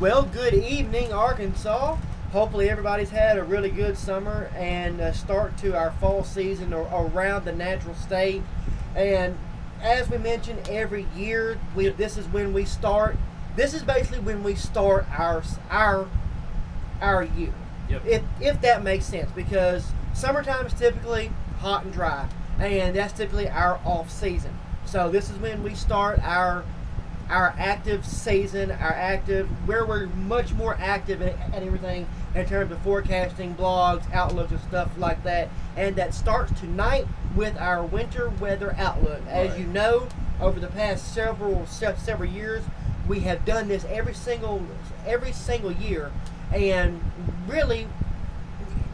Well, good evening, Arkansas. Hopefully everybody's had a really good summer and a start to our fall season around the natural state. And as we mentioned, every year this is when we start. This is basically when we start our year. Yep. If that makes sense, because summertime is typically hot and dry, and that's typically our off season. So this is when we start our active season, where we're much more active at everything in terms of forecasting, blogs, outlooks, and stuff like that. And that starts tonight with our winter weather outlook. As you know, over the past several years, we have done this every single year, and really,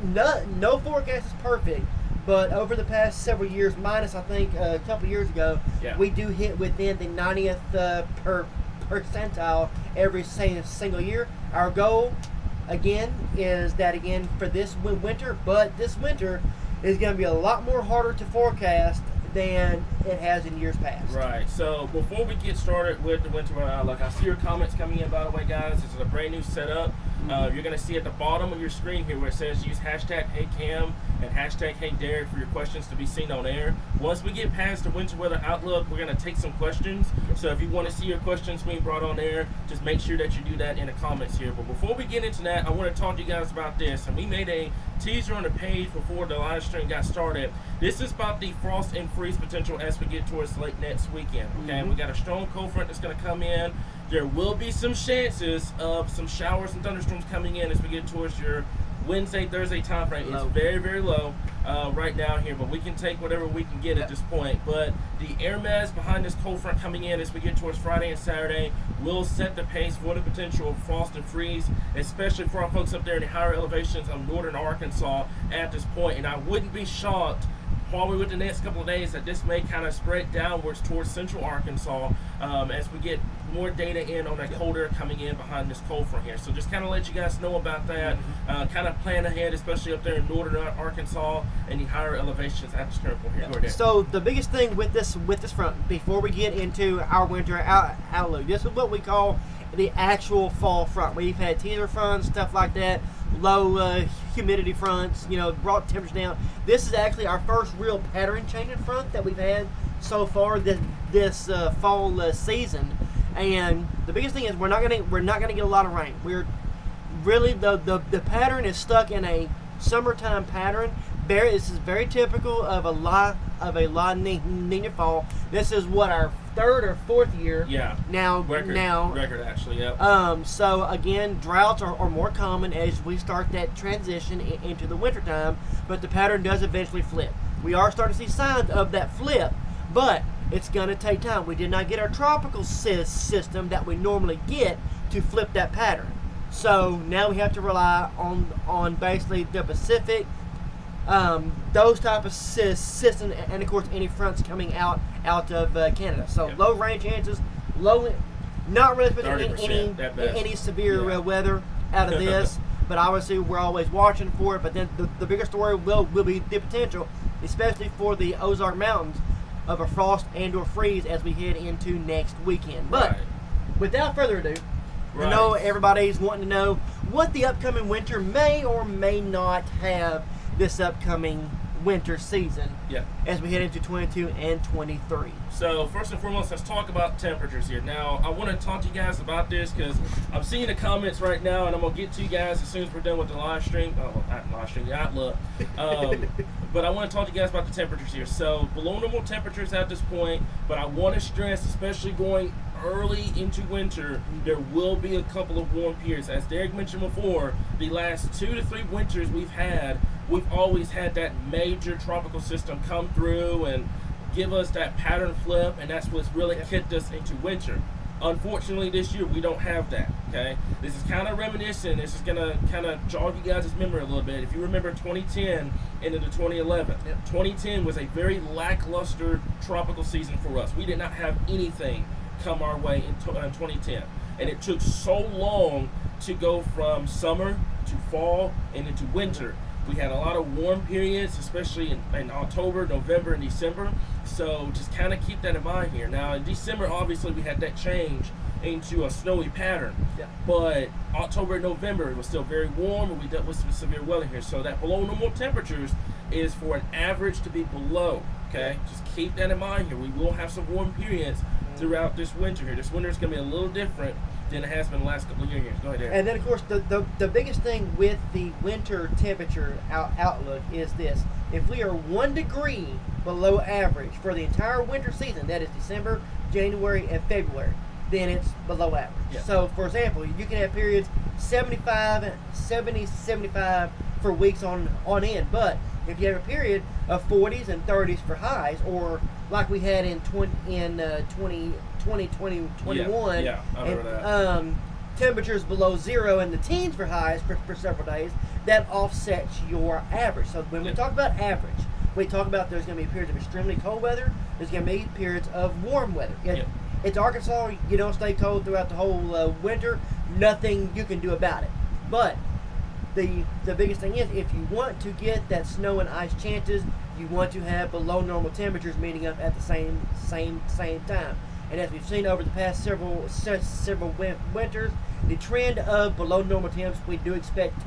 no forecast is perfect. But over the past several years, minus I think a couple years ago, we do hit within the 90th percentile every single year. Our goal, again, is that again for this winter, but this winter is going to be a lot more harder to forecast than it has in years past. Right. So before we get started with the winter weather outlook, I see your comments coming in, by the way, guys. This is a brand new setup. You're going to see at the bottom of your screen here where it says use hashtag HeyCam and hashtag HeyDerek for your questions to be seen on air. Once we get past the winter weather outlook, we're going to take some questions. So if you want to see your questions being brought on air, just make sure that you do that in the comments here. But before we get into that, I want to talk to you guys about this. And we made a teaser on the page before the live stream got started. This is about the frost and freeze potential as we get towards late next weekend. Okay, we got a strong cold front that's going to come in. There will be some chances of some showers and thunderstorms coming in as we get towards your Wednesday, Thursday time frame. It's very, very low right now here, but we can take whatever we can get at this point. But the air mass behind this cold front coming in as we get towards Friday and Saturday will set the pace for the potential of frost and freeze, especially for our folks up there in the higher elevations of northern Arkansas at this point. And I wouldn't be shocked probably with the next couple of days that this may kind of spread downwards towards central Arkansas as we get more data in on that cold air coming in behind this cold front here. So just kind of let you guys know about that, kind of plan ahead, especially up there in northern Arkansas and the higher elevations at this current point here. So the biggest thing with this front, before we get into our winter outlook, this is what we call the actual fall front. We've had teaser fronts, stuff like that, low humidity fronts, brought temperatures down. This is actually our first real pattern changing front that we've had so far this fall season. And the biggest thing is we're not gonna get a lot of rain. We're really the pattern is stuck in a summertime pattern. This is very typical of a La Nina fall. This is what our third or fourth year. Record actually. Yep. So again, droughts are more common as we start that transition into the wintertime, but the pattern does eventually flip. We are starting to see signs of that flip, but it's going to take time. We did not get our tropical system that we normally get to flip that pattern. So now we have to rely on basically the Pacific, those type of systems, and of course any fronts coming out of Canada. So low rain chances, not really expecting any severe weather out of this. But obviously we're always watching for it. But then the bigger story will be the potential, especially for the Ozark Mountains, of a frost and or freeze as we head into next weekend. But without further ado, I know everybody's wanting to know what the upcoming winter may or may not have this upcoming winter season as we head into 22 and 23. So first and foremost, let's talk about temperatures here. Now, I want to talk to you guys about this because I'm seeing the comments right now, and I'm going to get to you guys as soon as we're done with the live stream. The outlook. But I want to talk to you guys about the temperatures here. So below normal temperatures at this point, but I want to stress, especially going early into winter, there will be a couple of warm periods. As Derek mentioned before, the last 2 to 3 winters we've always had that major tropical system come through and give us that pattern flip, and that's what's really kicked us into winter. Unfortunately, this year we don't have that. Okay, this is kind of reminiscent. This is gonna kind of jog you guys' memory a little bit. If you remember 2010 into the 2011, 2010 was a very lackluster tropical season for us. We did not have anything come our way in 2010, and it took so long to go from summer to fall and into winter. We had a lot of warm periods, especially in October, November, and December. So just kind of keep that in mind here. Now, in December, obviously, we had that change into a snowy pattern. Yeah. But October and November, it was still very warm, and we dealt with some severe weather here. So that below normal temperatures is for an average to be below. Okay, just keep that in mind here. We will have some warm periods throughout this winter here. This winter is going to be a little different than it has been the last couple of years. Go ahead, Eric. And then, of course, the biggest thing with the winter temperature outlook is this. If we are 1 degree below average for the entire winter season, that is December, January, and February, then it's below average. Yeah. So, for example, you can have periods 75 for weeks on end. But if you have a period of 40s and 30s for highs, or like we had in 2021, Yeah, I remember that. Temperatures below zero in the teens for highs for several days, that offsets your average. So when we talk about average, we talk about there's going to be periods of extremely cold weather, there's going to be periods of warm weather. It's Arkansas, you don't stay cold throughout the whole winter, nothing you can do about it. But the biggest thing is, if you want to get that snow and ice chances, you want to have below normal temperatures meeting up at the same time. And as we've seen over the past several winters, the trend of below normal temps we do expect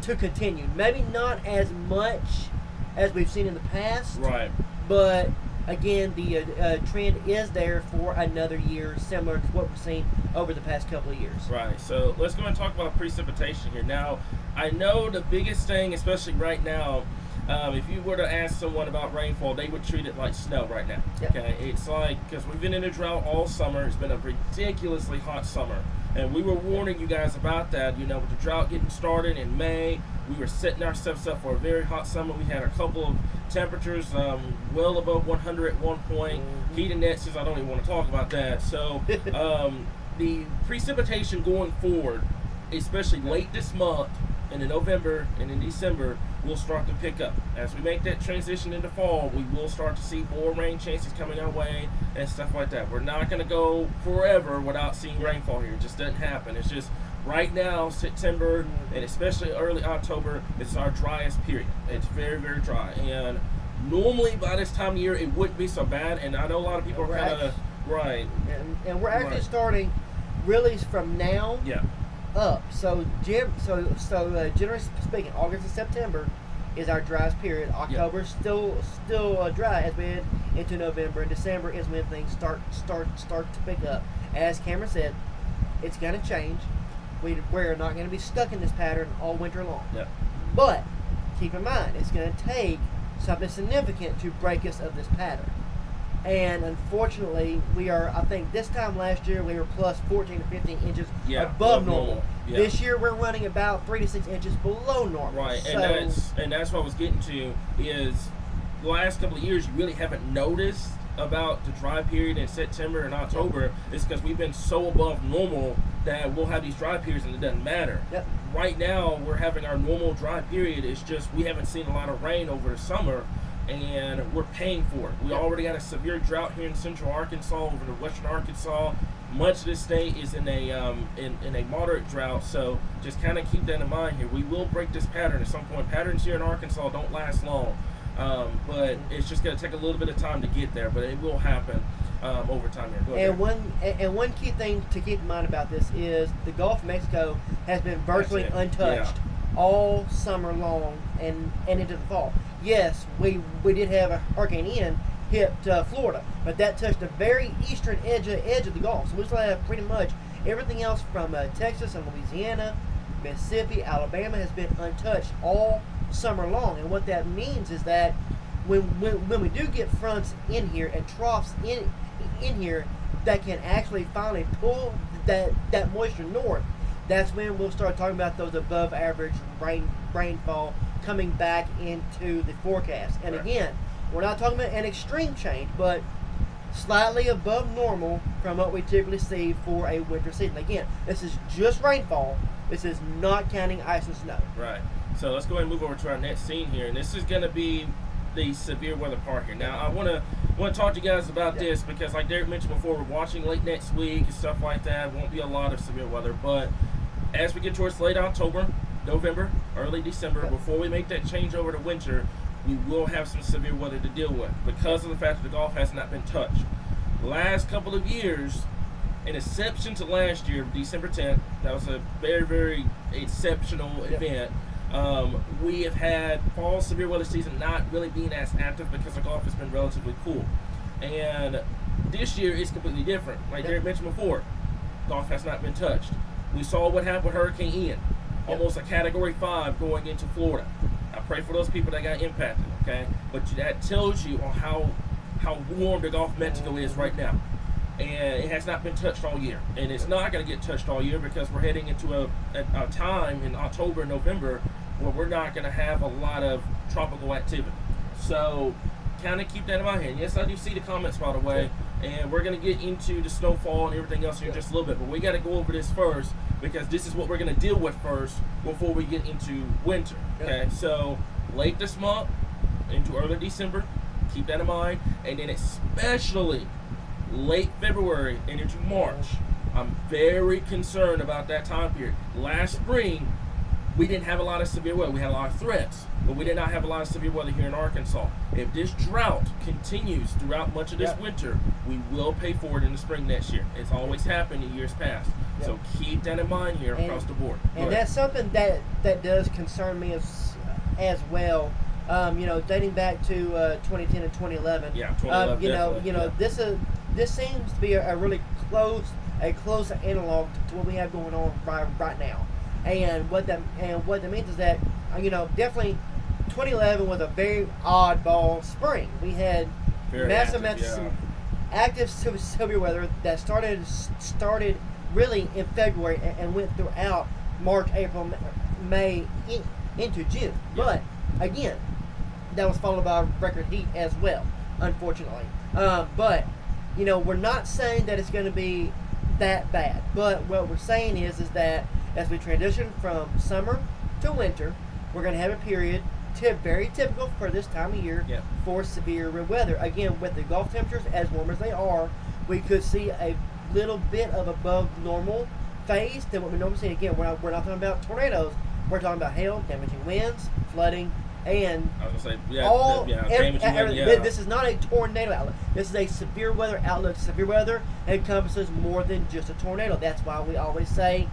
to continue. Maybe not as much as we've seen in the past, Right. but again, the trend is there for another year, similar to what we've seen over the past couple of years. Right. So let's go and talk about precipitation here. Now, I know the biggest thing, especially right now, if you were to ask someone about rainfall, they would treat it like snow right now. Yep. Okay, it's like, because we've been in a drought all summer. It's been a ridiculously hot summer, and we were warning you guys about that. With the drought getting started in May, we were setting ourselves up for a very hot summer. We had a couple of temperatures well above 100 at one point. Heat indexes, I don't even want to talk about that. So the precipitation going forward, especially late this month and in November and in December, will start to pick up. As we make that transition into fall, we will start to see more rain chances coming our way and stuff like that. We're not going to go forever without seeing rainfall here. It just doesn't happen. It's just right now, September and especially early October, it's our driest period. It's very, very dry. And normally by this time of year, it wouldn't be so bad. And I know a lot of people are kind of, right. And we're actually starting really from now up. So generally speaking, August and September is our driest period. October still dry as we head into November, and December is when things start to pick up. As Cameron said, it's going to change. We're not going to be stuck in this pattern all winter long. Yep. But keep in mind, it's going to take something significant to break us of this pattern. And unfortunately, we are, I think this time last year, we were plus 14 to 15 inches above normal. Yeah. This year, we're running about 3 to 6 inches below normal. Right, so, and that's what I was getting to, is the last couple of years, you really haven't noticed about the dry period in September and October. It's because we've been so above normal that we'll have these dry periods and it doesn't matter. Yep. Right now, we're having our normal dry period. It's just we haven't seen a lot of rain over the summer, and we're paying for it. We already got a severe drought here in central Arkansas, over to western Arkansas. Much of the state is in a moderate drought, so just kind of keep that in mind here. We will break this pattern at some point. Patterns here in Arkansas don't last long, but it's just going to take a little bit of time to get there, but it will happen over time here. Go ahead. And one key thing to keep in mind about this is the Gulf of Mexico has been virtually untouched all summer long and into the fall. Yes, we did have a Hurricane Ian hit Florida, but that touched the very eastern edge of the Gulf. So we still have pretty much everything else from Texas and Louisiana, Mississippi, Alabama has been untouched all summer long. And what that means is that when we do get fronts in here and troughs in here that can actually finally pull that moisture north, that's when we'll start talking about those above average rainfall coming back into the forecast. And again, we're not talking about an extreme change, but slightly above normal from what we typically see for a winter season. Again, this is just rainfall. This is not counting ice and snow. Right. So let's go ahead and move over to our next scene here, and this is going to be the severe weather part here. Now, I want to talk to you guys about this because, like Derek mentioned before, we're watching late next week and stuff like that. Won't be a lot of severe weather, but as we get towards late October, November, early December, before we make that change over to winter, we will have some severe weather to deal with because of the fact that the Gulf has not been touched. The last couple of years, an exception to last year, December 10th. That was a very, very exceptional event. We have had fall severe weather season not really being as active because the golf has been relatively cool. And this year is completely different. Like Derek mentioned before, golf has not been touched. We saw what happened with Hurricane Ian, almost a Category 5 going into Florida. I pray for those people that got impacted, okay? But that tells you on how warm the Gulf of Mexico is right now. And it has not been touched all year. And it's not going to get touched all year because we're heading into a time in October and November where we're not going to have a lot of tropical activity. So kind of keep that in mind. And yes, I do see the comments, by the way. And we're going to get into the snowfall and everything else here in just a little bit. But we got to go over this first because this is what we're going to deal with first before we get into winter. Okay, so late this month into early December, keep that in mind. And then especially late February and into March, I'm very concerned about that time period. Last spring, we didn't have a lot of severe weather. We had a lot of threats, but we did not have a lot of severe weather here in Arkansas. If this drought continues throughout much of this winter, we will pay for it in the spring next year. It's always happened in years past. So keep that in mind here across the board. And that's something that does concern me as well. Dating back to 2010 and 2011. Yeah, 2011. This seems to be a really close analog to what we have going on right now. And what that means is that definitely 2011 was a very oddball spring. We had massive active severe weather that started really in February and went throughout March, April, May into June. But again, that was followed by record heat as well, unfortunately. But we're not saying that it's going to be that bad. But what we're saying is that as we transition from summer to winter, we're going to have a period very typical for this time of year for severe weather. Again, with the Gulf temperatures as warm as they are, we could see a little bit of above normal phase than what we normally see. Again, we're not talking about tornadoes. We're talking about hail, damaging winds, flooding, and I was going to say, everything. This is not a tornado outlook. This is a severe weather outlook. Severe weather encompasses more than just a tornado. That's why we always say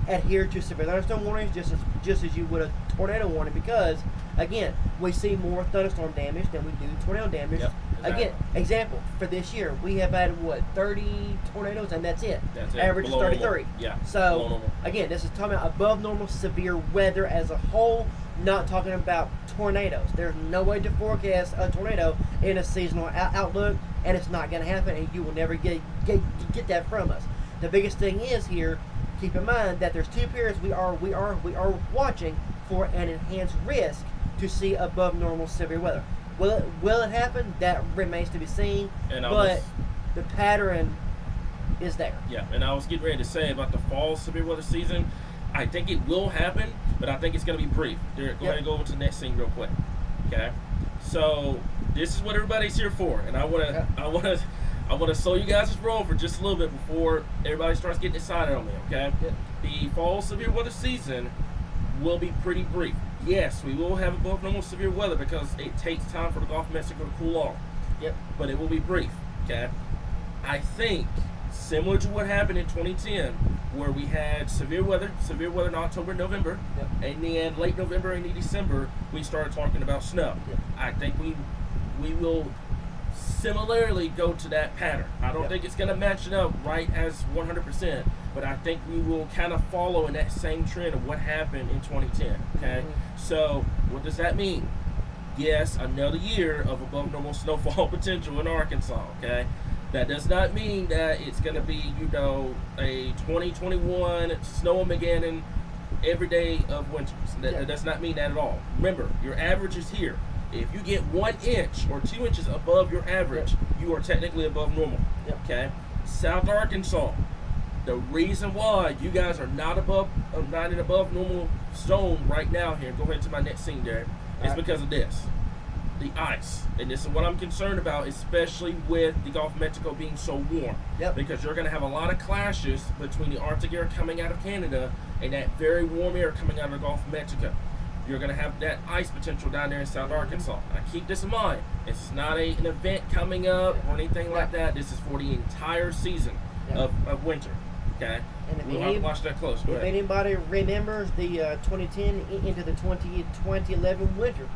adhere to severe thunderstorm warnings just as you would a tornado warning, because again, we see more thunderstorm damage than we do tornado damage. Exactly. Again, example for this year, we have had 30 tornadoes, and that's it. Average is 33. So again, this is talking about above normal severe weather as a whole, not talking about tornadoes. There's no way to forecast a tornado in a seasonal outlook, and it's not going to happen, and you will never get that from us. The biggest thing is here, keep in mind that there's two periods we are watching for an enhanced risk to see above normal severe weather. Will it happen? That remains to be seen. But the pattern is there. Yeah, and I was getting ready to say about the fall severe weather season. I think it will happen, but I think it's going to be brief. Derek, go ahead and go over to the next thing real quick. Okay, so this is what everybody's here for, and I want to slow you guys' roll for just a little bit before everybody starts getting excited on me. Okay, the fall severe weather season will be pretty brief. Yes, we will have above normal severe weather because it takes time for the Gulf of Mexico to cool off. But it will be brief. Okay, I think similar to what happened in 2010, where we had severe weather in October, November, and then late November and December we started talking about snow. I think we will similarly go to that pattern. I don't think it's going to match it up right as 100%, but I think we will kind of follow in that same trend of what happened in 2010. Okay, so what does that mean? Yes, another year of above normal snowfall potential in Arkansas. Okay, that does not mean that it's going to be a 2021 Snowmageddon every day of winter. That does not mean that at all. Remember, your average is here. If you get 1 inch or 2 inches above your average, you are technically above normal. Okay, South Arkansas. The reason why you guys are not in above normal zone right now here, go ahead to my next scene there, is because of this. The ice. And this is what I'm concerned about, especially with the Gulf of Mexico being so warm. Because you're going to have a lot of clashes between the Arctic air coming out of Canada and that very warm air coming out of the Gulf of Mexico. You're going to have that ice potential down there in South Arkansas. Now keep this in mind. It's not an event coming up or anything like that. This is for the entire season. of winter. Okay, And if we'll have to watch that close. Go If ahead. anybody remembers the 2010 into the 2011 winter,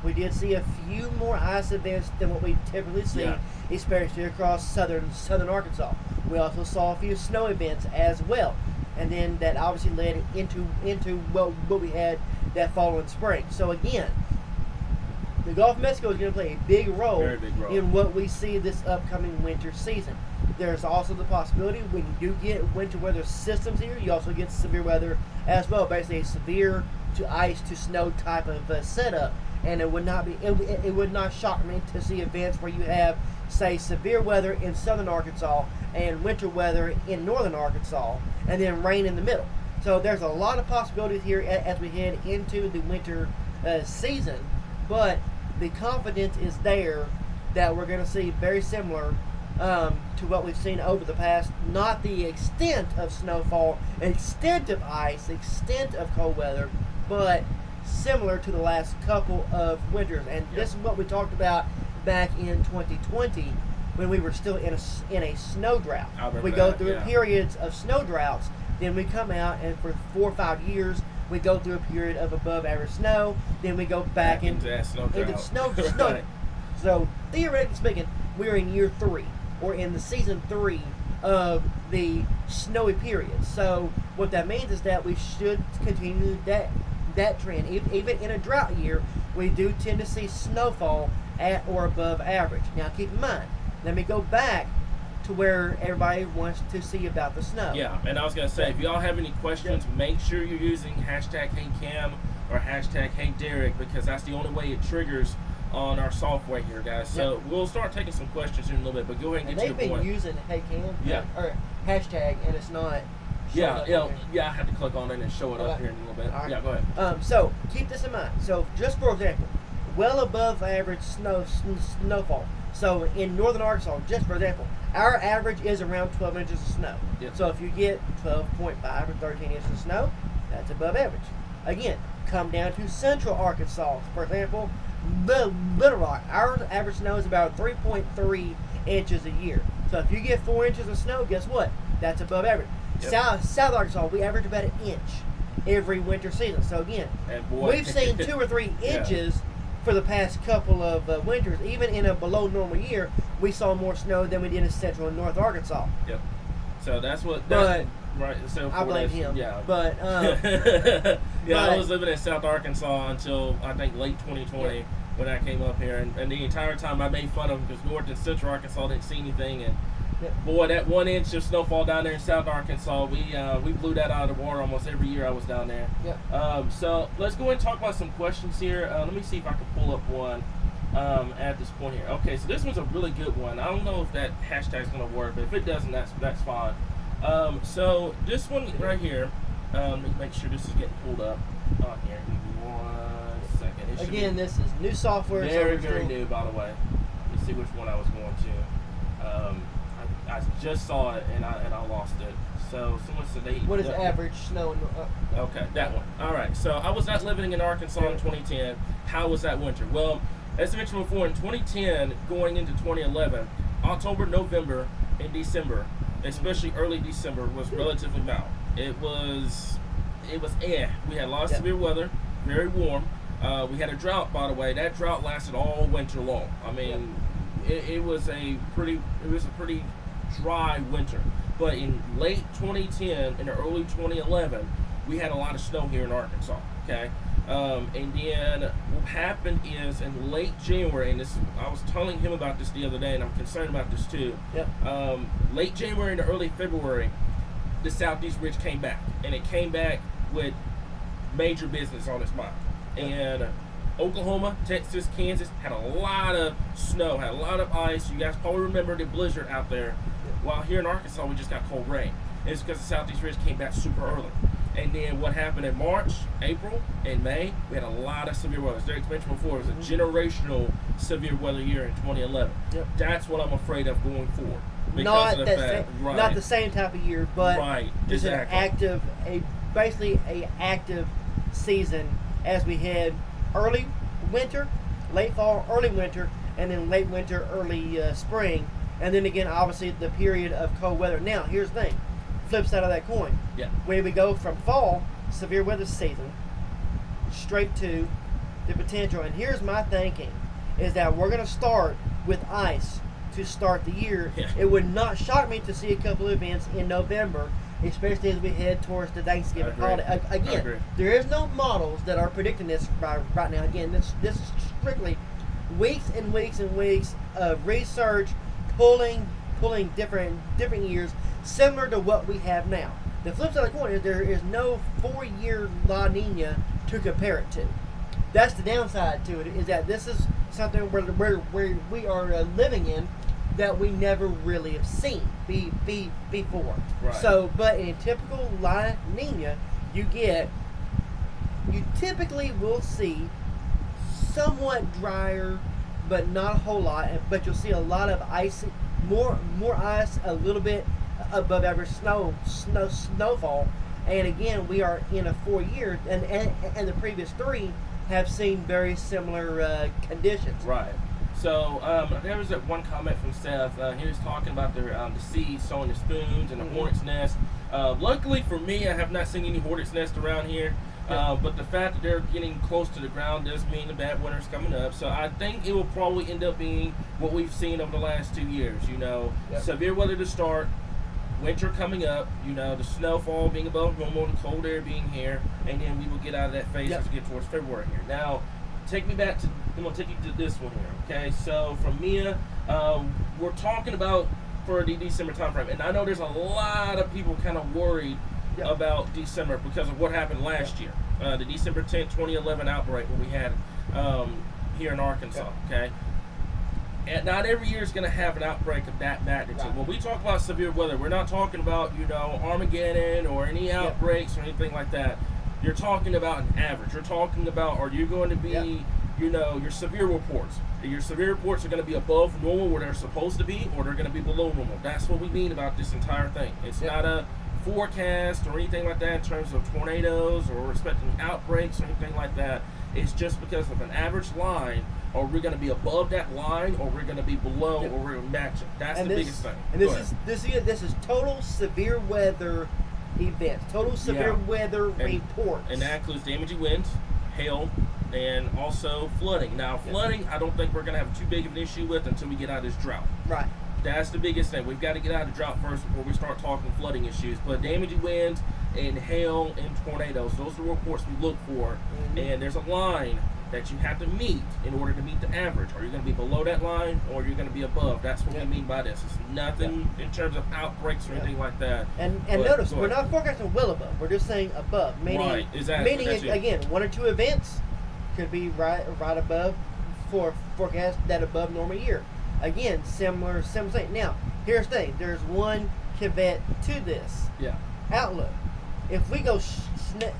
we did see a few more ice events than what we typically see, Yeah. especially across southern Arkansas. We also saw a few snow events as well, and then that obviously led into what we had that following spring. So again, the Gulf of Mexico is going to play a Very big role. in what we see this upcoming winter season. There's also the possibility when you do get winter weather systems here, you also get severe weather as well, basically a severe to ice to snow type of setup. And it would not be it would not shock me to see events where you have, say, severe weather in southern Arkansas and winter weather in northern Arkansas, and then rain in the middle. So there's a lot of possibilities here as we head into the winter season, but the confidence is there that we're going to see very similar to what we've seen over the past. Not the extent of snowfall, extent of ice, extent of cold weather, but similar to the last couple of winters. And this is what we talked about back in 2020 when we were still in a snow drought. We go through periods of snow droughts, then we come out and for 4 or 5 years we go through a period of above average snow, then we go back into that snow drought. snow. Right. So theoretically speaking, we're in year 3 or in the season 3 of the snowy period. So what that means is that we should continue that trend. Even in a drought year, we do tend to see snowfall at or above average. Now keep in mind, let me go back to where everybody wants to see about the snow. Yeah, and I was going to say, if y'all have any questions, make sure you're using #HeyCam or #HeyDerek, because that's the only way it triggers on our software here, guys. So we'll start taking some questions in a little bit, but go ahead and get to your They've point. been using HeyCam or hashtag, and it's not. I have to click on it and show it up here in a little bit. Right. Yeah, go ahead. So keep this in mind. So just for example, well above average snowfall. So in northern Arkansas, just for example, our average is around 12 inches of snow. Yep. So if you get 12.5 or 13 inches of snow, that's above average. Again, come down to central Arkansas. For example, Little Rock, our average snow is about 3.3 inches a year. So if you get 4 inches of snow, guess what? That's above average. Yep. South Arkansas, we average about 1 inch every winter season. So again, And boy, we've seen 2 or 3 inches for the past couple of winters. Even in a below normal year, we saw more snow than we did in central and north Arkansas. Yep. So that's what. But right. So I blame him. Yeah. But I was living in South Arkansas until I think late 2020 when I came up here, and the entire time I made fun of them because North and Central Arkansas didn't see anything, and boy, that 1 inch of snowfall down there in South Arkansas, we blew that out of the water almost every year I was down there. Yep. So let's go ahead and talk about some questions here. Let me see if I can pull up one at this point here. Okay, so this one's a really good one. I don't know if that hashtag's going to work, but if it doesn't, that's fine. So this one right here, let me make sure this is getting pulled up on here. Give me 1 second. Again, this is new software. Very, so very new, by the way. Let's see which one I was going to. I just saw it and I lost it. So someone said they. What is average snow? Okay, that one. All right. So I was not living in Arkansas in 2010. How was that winter? Well, as I mentioned before, in 2010 going into 2011, October, November, and December, especially early December, was relatively mild. It was. We had a lot of severe weather, very warm. We had a drought, by the way. That drought lasted all winter long. I mean, it was a pretty dry winter. But in late 2010 and early 2011, we had a lot of snow here in Arkansas. Okay, and then what happened is in late January, and I was telling him about this the other day, and I'm concerned about this too. Late January and early February, the Southeast Ridge came back, and it came back with major business on its mind. And Oklahoma, Texas, Kansas had a lot of snow, had a lot of ice. You guys probably remember the blizzard out there. While here in Arkansas, we just got cold rain. It's because the Southeast Ridge came back super early. And then what happened in March, April, and May, we had a lot of severe weather. As Derek mentioned before, it was a generational severe weather year in 2011. That's what I'm afraid of going forward. Not the same type of year, but just basically a active season as we had early winter, late fall, early winter, and then late winter, early spring, And then again, obviously, the period of cold weather. Now, here's the thing. Flip side of that coin. Yeah. Where we go from fall, severe weather season, straight to the potential. And here's my thinking, is that we're going to start with ice to start the year. Yeah. It would not shock me to see a couple of events in November, especially as we head towards the Thanksgiving holiday. Again, there is no models that are predicting this right now. Again, this is strictly weeks and weeks and weeks of research, pulling different years, similar to what we have now. The flip side of the coin is there is no 4-year La Nina to compare it to. That's the downside to it, is that this is something where we are living in that we never really have seen before. Right. So, but in typical La Nina, you typically will see somewhat drier, but not a whole lot. But you'll see a lot of ice, more ice, a little bit above average snowfall. And again, we are in a 4-year, and the previous 3 have seen very similar conditions. Right. So there was that one comment from Seth. He was talking about the seeds sowing the spoons and the hornet's nest. Luckily for me, I have not seen any hornet's nest around here. But the fact that they're getting close to the ground does mean the bad winter's coming up. So I think it will probably end up being what we've seen over the last 2 years. Severe weather to start, winter coming up, the snowfall being above normal, the cold air being here, and then we will get out of that phase as we get towards February here. Now, I'm going to take you to this one here, okay? So from Mia, we're talking about for the December time frame, and I know there's a lot of people kind of worried about December because of what happened last year, the December 10th, 2011 outbreak what we had here in Arkansas, okay? And not every year is going to have an outbreak of that magnitude. Right. When we talk about severe weather, we're not talking about, Armageddon or any outbreaks or anything like that. You're talking about an average. You're talking about, are you going to be, your severe reports. Your severe reports are going to be above normal where they're supposed to be, or they're going to be below normal. That's what we mean about this entire thing. It's not a forecast or anything like that in terms of tornadoes or expecting outbreaks or anything like that. It's just because of an average line. Are we going to be above that line, or we're going to be below, or we're going to match it? That's the biggest thing. And this is total severe weather events, total severe weather reports, and that includes damaging winds, hail, and also flooding. Now, flooding, I don't think we're going to have too big of an issue with until we get out of this drought. Right. That's the biggest thing. We've got to get out of the drought first before we start talking flooding issues. But damaging winds and hail and tornadoes, those are the reports we look for. And there's a line that you have to meet in order to meet the average. Are you going to be below that line, or are you going to be above? That's what we mean by this. It's nothing in terms of outbreaks or anything like that. And notice, we're not forecasting well above. We're just saying above. Meaning, again, 1 or 2 events could be right above for forecast that above normal year. Again, similar thing. Now, here's the thing. There's one caveat to this outlook. If we go,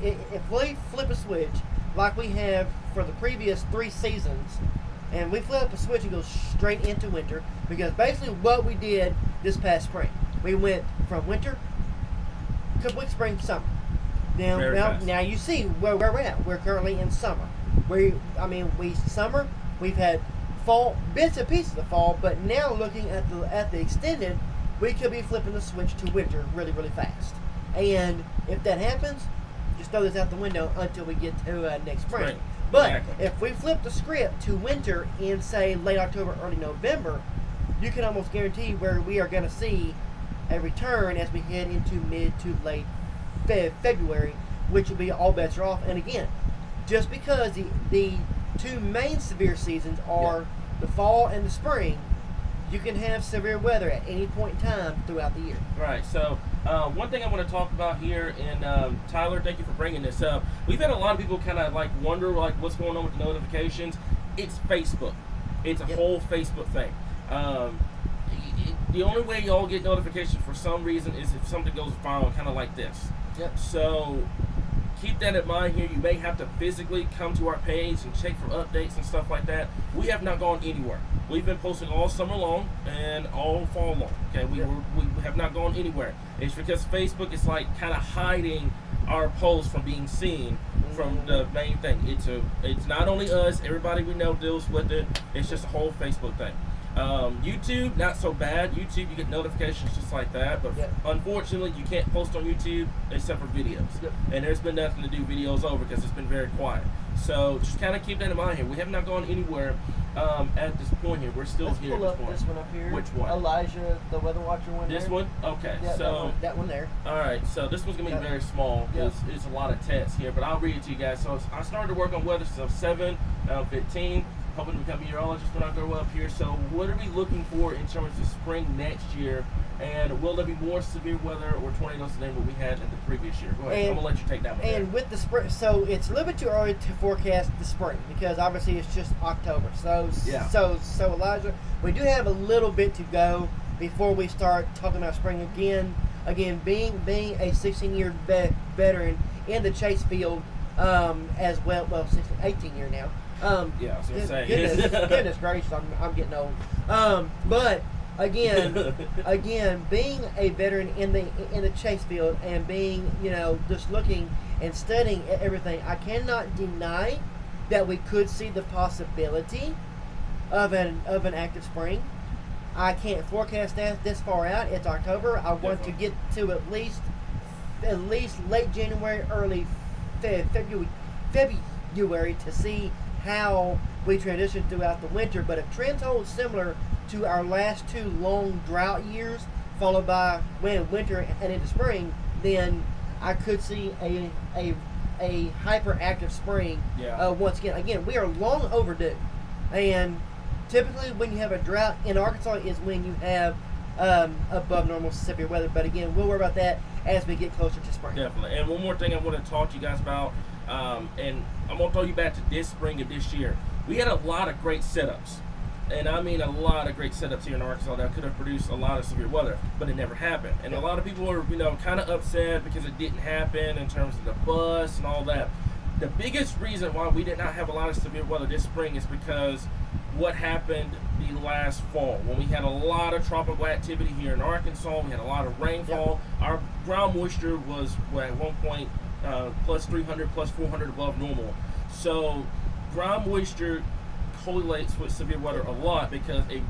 if we flip a switch like we have for the previous 3 seasons, and we flip a switch and go straight into winter, because basically what we did this past spring, we went from winter, complete spring, summer. Now you see where we're at. We're currently in summer. Summer, we've had fall, bits and pieces of fall, but now looking at the extended, we could be flipping the switch to winter really, really fast. And if that happens, just throw this out the window until we get to next spring. But if we flip the script to winter in, say, late October, early November, you can almost guarantee where we are going to see a return as we head into mid to late February, which will be all bets are off. And again, just because the 2 main severe seasons are the fall and the spring, you can have severe weather at any point in time throughout the year. Right. So one thing I want to talk about here, and Tyler, thank you for bringing this up. We've had a lot of people kind of wonder what's going on with the notifications. It's Facebook. It's a whole Facebook thing. The only way y'all get notifications for some reason is if something goes viral, kind of like this. So keep that in mind here. You may have to physically come to our page and check for updates and stuff like that. We have not gone anywhere. We've been posting all summer long and all fall long. Okay, we have not gone anywhere. It's because Facebook is kind of hiding our posts from being seen from the main thing. It's not only us. Everybody we know deals with it. It's just a whole Facebook thing. YouTube, not so bad. YouTube, you get notifications just like that, but Yep. unfortunately, you can't post on YouTube except for videos. Yep. And there's been nothing to do videos over because it's been very quiet. So just kind of keep that in mind here. We have not gone anywhere at this point here. We're still Let's here pull at up this point. this one up here. Which one? Elijah, the weather watcher one. This there. one? Okay. Yeah, so that one there. all right, so this one's gonna be Yep. very small because Yep. it's a lot of text here, but I'll read it to you guys. So I started to work on weather since I was 7, 15, hoping to become a meteorologist when I grow up here. So what are we looking for in terms of spring next year? And will there be more severe weather or tornadoes than what we had in the previous year? Go ahead, I'm gonna let you take that one. And with the spring, so it's a little bit too early to forecast the spring because obviously it's just October. So Yeah. so Elijah, we do have a little bit to go before we start talking about spring again. Again, being a 16-year veteran in the chase field as well. Well, 18 year now. Yeah, I was gonna say. Goodness gracious, I'm getting old. But again, being a veteran in the chase field and being, just looking and studying everything, I cannot deny that we could see the possibility of an active spring. I can't forecast that this far out. It's October. I want to get to at least late January, early February to see how we transition throughout the winter. But if trends hold similar to our last two long drought years, followed by winter and into spring, then I could see a hyperactive spring. Yeah. Once again, we are long overdue, and typically when you have a drought in Arkansas is when you have above normal severe weather. But again, we'll worry about that as we get closer to spring. Definitely. And one more thing I want to talk to you guys about, and I'm going to throw you back to this spring of this year. We had a lot of great setups. And I mean a lot of great setups here in Arkansas that could have produced a lot of severe weather, but it never happened. And a lot of people are, kind of upset because it didn't happen in terms of the bus and all that. The biggest reason why we did not have a lot of severe weather this spring is because what happened the last fall when we had a lot of tropical activity here in Arkansas. We had a lot of rainfall. Yep. Our ground moisture was at one point plus 300, plus 400 above normal. So ground moisture correlates with severe weather a lot because it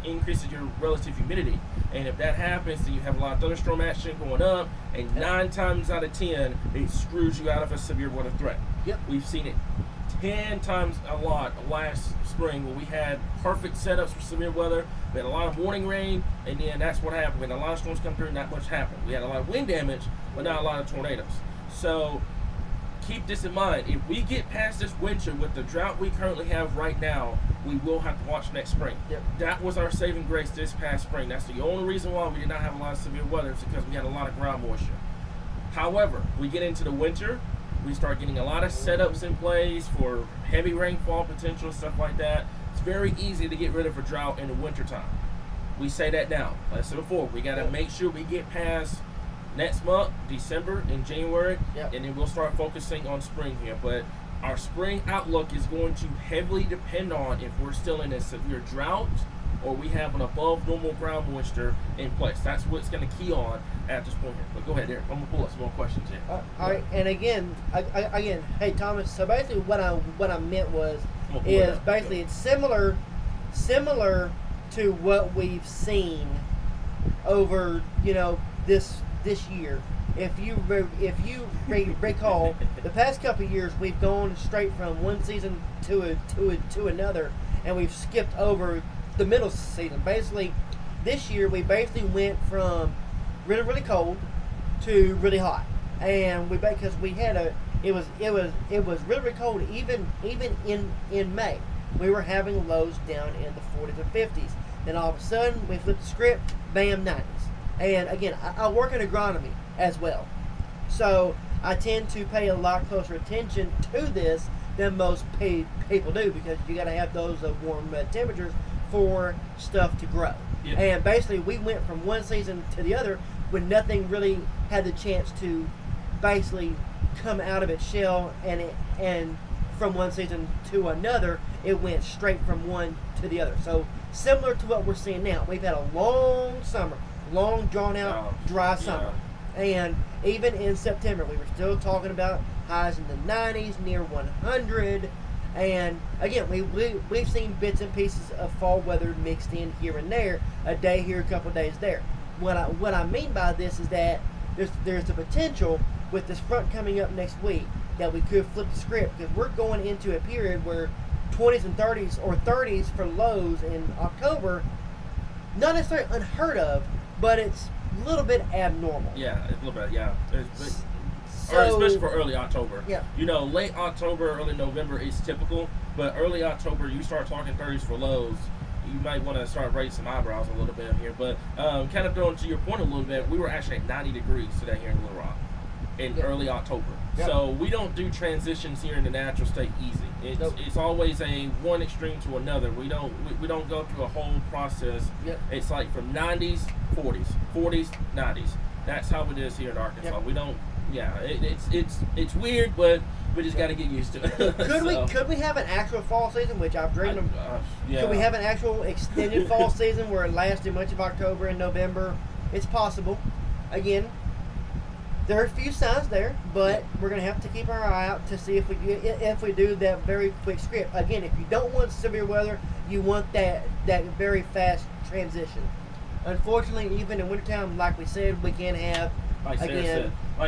increases your relative humidity, and if that happens, then you have a lot of thunderstorm action going up, and 9 times out of 10 it screws you out of a severe weather threat. Yep. We've seen it 10 times a lot last spring when we had perfect setups for severe weather. We had a lot of morning rain, and then that's what happened. We had a lot of storms come through, not much happened. We had a lot of wind damage, but not a lot of tornadoes. So keep this in mind. If we get past this winter with the drought we currently have right now, we will have to watch next spring. Yep. That was our saving grace this past spring. That's the only reason why we did not have a lot of severe weather, is because we had a lot of ground moisture. However, we get into the winter, we start getting a lot of setups in place for heavy rainfall potential, stuff like that. It's very easy to get rid of a drought in the wintertime. We say that now. Like I said before, we got to make sure we get past next month, December and January, Yep. and then we'll start focusing on spring here. But our spring outlook is going to heavily depend on if we're still in a severe drought or we have an above normal ground moisture in place. That's what's going to key on at this point here. But go ahead, Eric. I'm going to pull up some more questions here. All right, and again, hey Thomas. So basically, what I meant is basically it's similar to what we've seen over this year. If you recall, the past couple of years we've gone straight from one season to another, and we've skipped over the middle season. Basically, this year we basically went from really, really cold to really hot, and because we had it was really, really cold even in May. We were having lows down in the 40s and 50s. Then all of a sudden we flipped the script, bam, 90s. And again, I work in agronomy as well, so I tend to pay a lot closer attention to this than most people do, because you got to have those warm temperatures for stuff to grow. Yep. And basically, we went from one season to the other when nothing really had the chance to basically come out of its shell, and from one season to another, it went straight from one to the other. So similar to what we're seeing now, we've had a long summer, long drawn out dry summer, and even in September we were still talking about highs in the 90s, near 100, And again, we've seen bits and pieces of fall weather mixed in here and there, a day here, a couple days there. What I mean by this is that there's a potential with this front coming up next week that we could flip the script, because we're going into a period where 20s and 30s or 30s for lows in October, not necessarily unheard of, but it's a little bit abnormal. Yeah, a little bit. Yeah. So, or especially for early October. Yeah. You know, late October, early November is typical, but early October, you start talking 30s for lows, you might want to start raising some eyebrows a little bit here. But kind of throwing to your point a little bit, we were actually at 90 degrees today here in Little Rock in early October. Yep. So we don't do transitions here in the natural state easy. It's always a one extreme to another. We don't go through a whole process. Yep. It's like from 90s, 40s, 40s, 90s. That's how it is here in Arkansas. Yep. We don't. Yeah, it's weird, but we just got to get used to it. Could we have an actual fall season, which I've dreamed of? Yeah. Could we have an actual extended fall season where it lasted much of October and November? It's possible. Again, there are a few signs there, but we're going to have to keep our eye out to see if we do that very quick script. Again, if you don't want severe weather, you want that very fast transition. Unfortunately, even in wintertime, like we said, we can have, like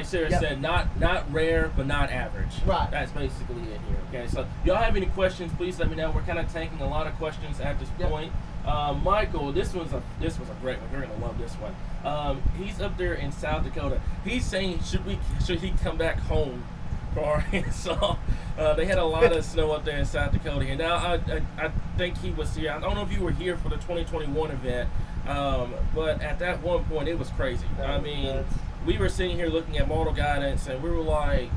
Sarah said, not rare, but not average. Right. That's basically it here. Okay, so y'all have any questions, please let me know. We're kind of taking a lot of questions at this point. Michael, this was a great one. You're gonna love this one. He's up there in South Dakota. He's saying should he come back home for Arkansas? They had a lot of snow up there in South Dakota. And now I think he was here. I don't know if you were here for the 2021 event, but at that one point it was crazy. I mean, we were sitting here looking at model guidance, and we were like,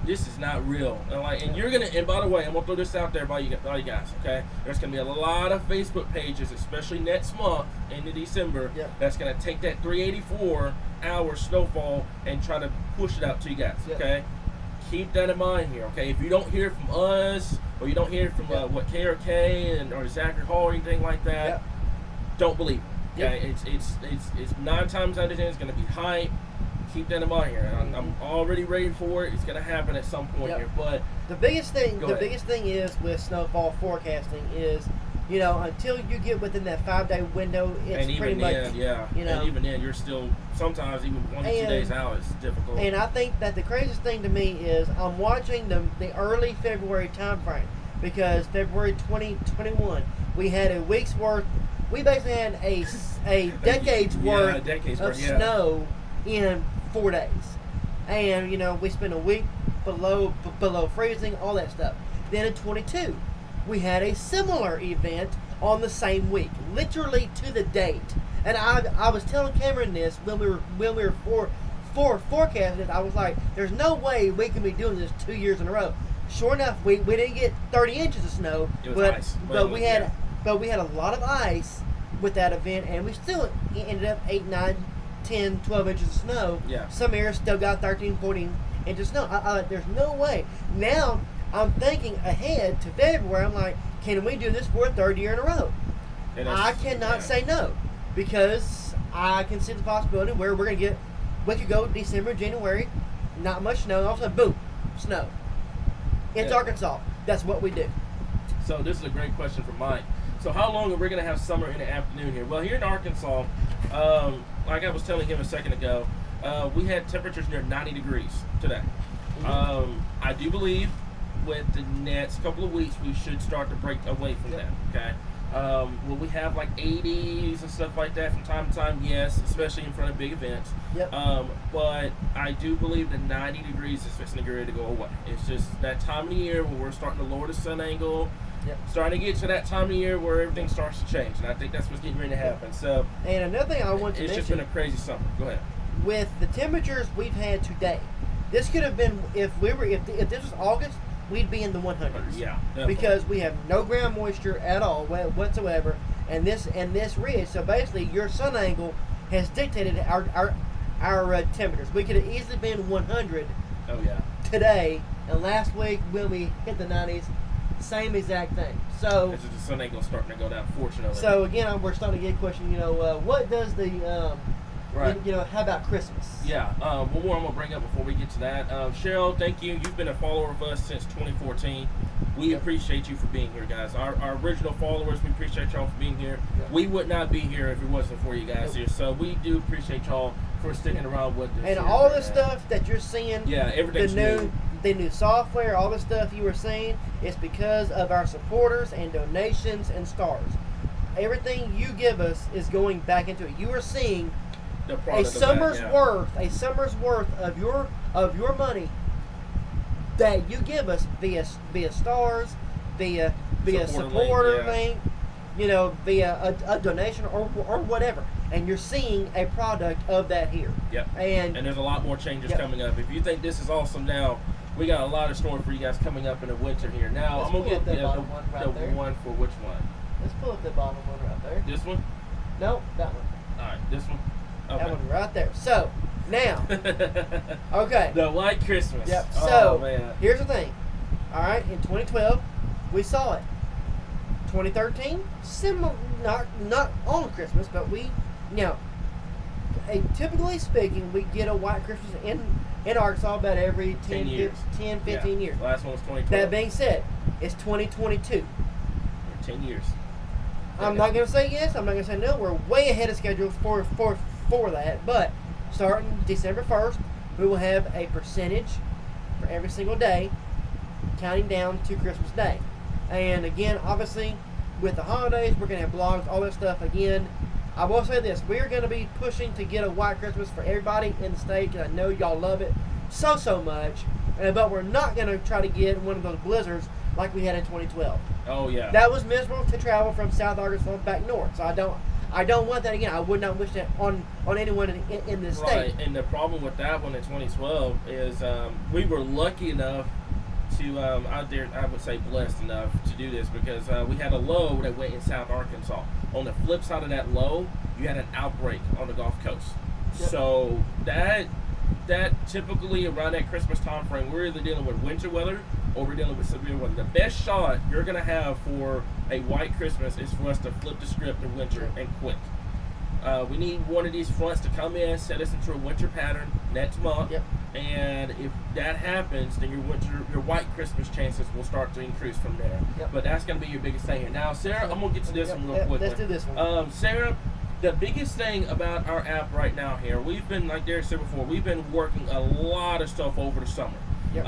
this is not real. And you're gonna. And by the way, I'm gonna throw this out there by you guys. Okay, there's gonna be a lot of Facebook pages, especially next month into December, that's gonna take that 384-hour snowfall and try to push it out to you guys. Okay, keep that in mind here. Okay, if you don't hear from us or you don't hear from what KRK or Zachary Hall or anything like that, don't believe it. Okay, it's 9 times out of 10 it's gonna be hype. Keep that in mind here. I'm already ready for it. It's going to happen at some point here. But the biggest thing is with snowfall forecasting is, you know, until you get within that 5-day window, it's pretty much, you know, and even then, you're still sometimes even 1 to 2 days out. It's difficult. And I think that the craziest thing to me is I'm watching the early February time frame, because February 2021 we had a week's worth. We basically had a decade's worth of snow in 4 days, and you know, we spent a week below freezing, all that stuff. Then in 22 we had a similar event on the same week, literally to the date. And I was telling Cameron this when we were forecasting it. I was like, there's no way we can be doing this 2 years in a row. Sure enough, we didn't get 30 inches of snow, but we had a lot of ice with that event, and we still ended up 8, 9, 10, 12 inches of snow. Some areas still got 13, 14 inches of snow. There's no way. Now I'm thinking ahead to February. I'm like, can we do this for a third year in a row? I cannot say no, because I can see the possibility where we could go December, January, not much snow, and all of a sudden, boom, snow. It's Arkansas. That's what we do. So this is a great question from Mike. So how long are we going to have summer in the afternoon here? Well, here in Arkansas, like I was telling him a second ago, we had temperatures near 90 degrees today. I do believe with the next couple of weeks we should start to break away from that. Okay. Will we have like 80s and stuff like that from time to time? Yes, especially in front of big events. But I do believe that 90 degrees is fixing to get ready to go away. It's just that time of the year where we're starting to lower the sun angle. Starting to get to that time of year where everything starts to change, and I think that's what's getting ready to happen. So, and another thing I want to mention, it's just been a crazy summer. Go ahead. With the temperatures we've had today, this could have been if this was August, we'd be in the 100s. Yeah, definitely. Because we have no ground moisture at all whatsoever, and this ridge. So basically, your sun angle has dictated our temperatures. We could have easily been 100. Today, and last week when we hit the 90s. Same exact thing. So this is the sun angle starting to go down, fortunately. So again, we're starting to get a question. You know, what does the you know, how about Christmas? One more I'm gonna bring up before we get to that. Cheryl, thank you. You've been a follower of us since 2014. We Yep. appreciate you for being here, guys. Our original followers, we appreciate y'all for being here. Yep. We would not be here if it wasn't for you guys Nope. here. So we do appreciate y'all for sticking around with us. And here, all man. the stuff that you're seeing, Yeah, everything's new. the new software, all the stuff you were seeing, is because of our supporters and donations and stars. Everything you give us is going back into it. You are seeing The a product of summer's that, yeah. worth of your money that you give us via stars, via supporter link, yeah. link, via a donation or whatever, and you're seeing a product of that here. Yep. And there's a lot more changes Yep. coming up. If you think this is awesome now, we got a lot of story for you guys coming up in the winter here. Now Let's I'm gonna pull get up that the bottom one right there. one for which one? let's pull up the bottom one right there. This one? No, that one. All right, this one. That Okay. one right there. So now, okay. The White Christmas. Yep. Oh So man. here's the thing. All right, in 2012, we saw it. 2013, similar, not on Christmas, but typically speaking, we get a White Christmas in Arkansas about every 10 years. 15 years. The last one was 2012. That being said, it's 2022. 10 years. I'm not going to say yes. I'm not going to say no. We're way ahead of schedule for that. But starting December 1st, we will have a percentage for every single day, counting down to Christmas Day. And again, obviously, with the holidays, we're going to have blogs, all that stuff. Again, I will say this: we are going to be pushing to get a White Christmas for everybody in the state, because I know y'all love it so much. But we're not going to try to get one of those blizzards like we had in 2012. Oh yeah. That was miserable to travel from South Arkansas back north. So I don't want that again. I would not wish that on anyone in this Right, state. and the problem with that one in 2012 is we were lucky enough to, I would say blessed enough to do this, because we had a low that went in South Arkansas. On the flip side of that low, you had an outbreak on the Gulf Coast. Yep. So that typically around that Christmas time frame, we're either dealing with winter weather or we're dealing with severe weather. The best shot you're going to have for a White Christmas is for us to flip the script in winter and quick. We need one of these fronts to come in, set us into a winter pattern next month. Yep. And if that happens, then your White Christmas chances will start to increase from there. Yep. But that's going to be your biggest thing here. Now, Sarah, I'm going to get to this one real quick. Let's do this one. Sarah, the biggest thing about our app right now here, we've been, like Derek said before, we've been working a lot of stuff over the summer. Yep.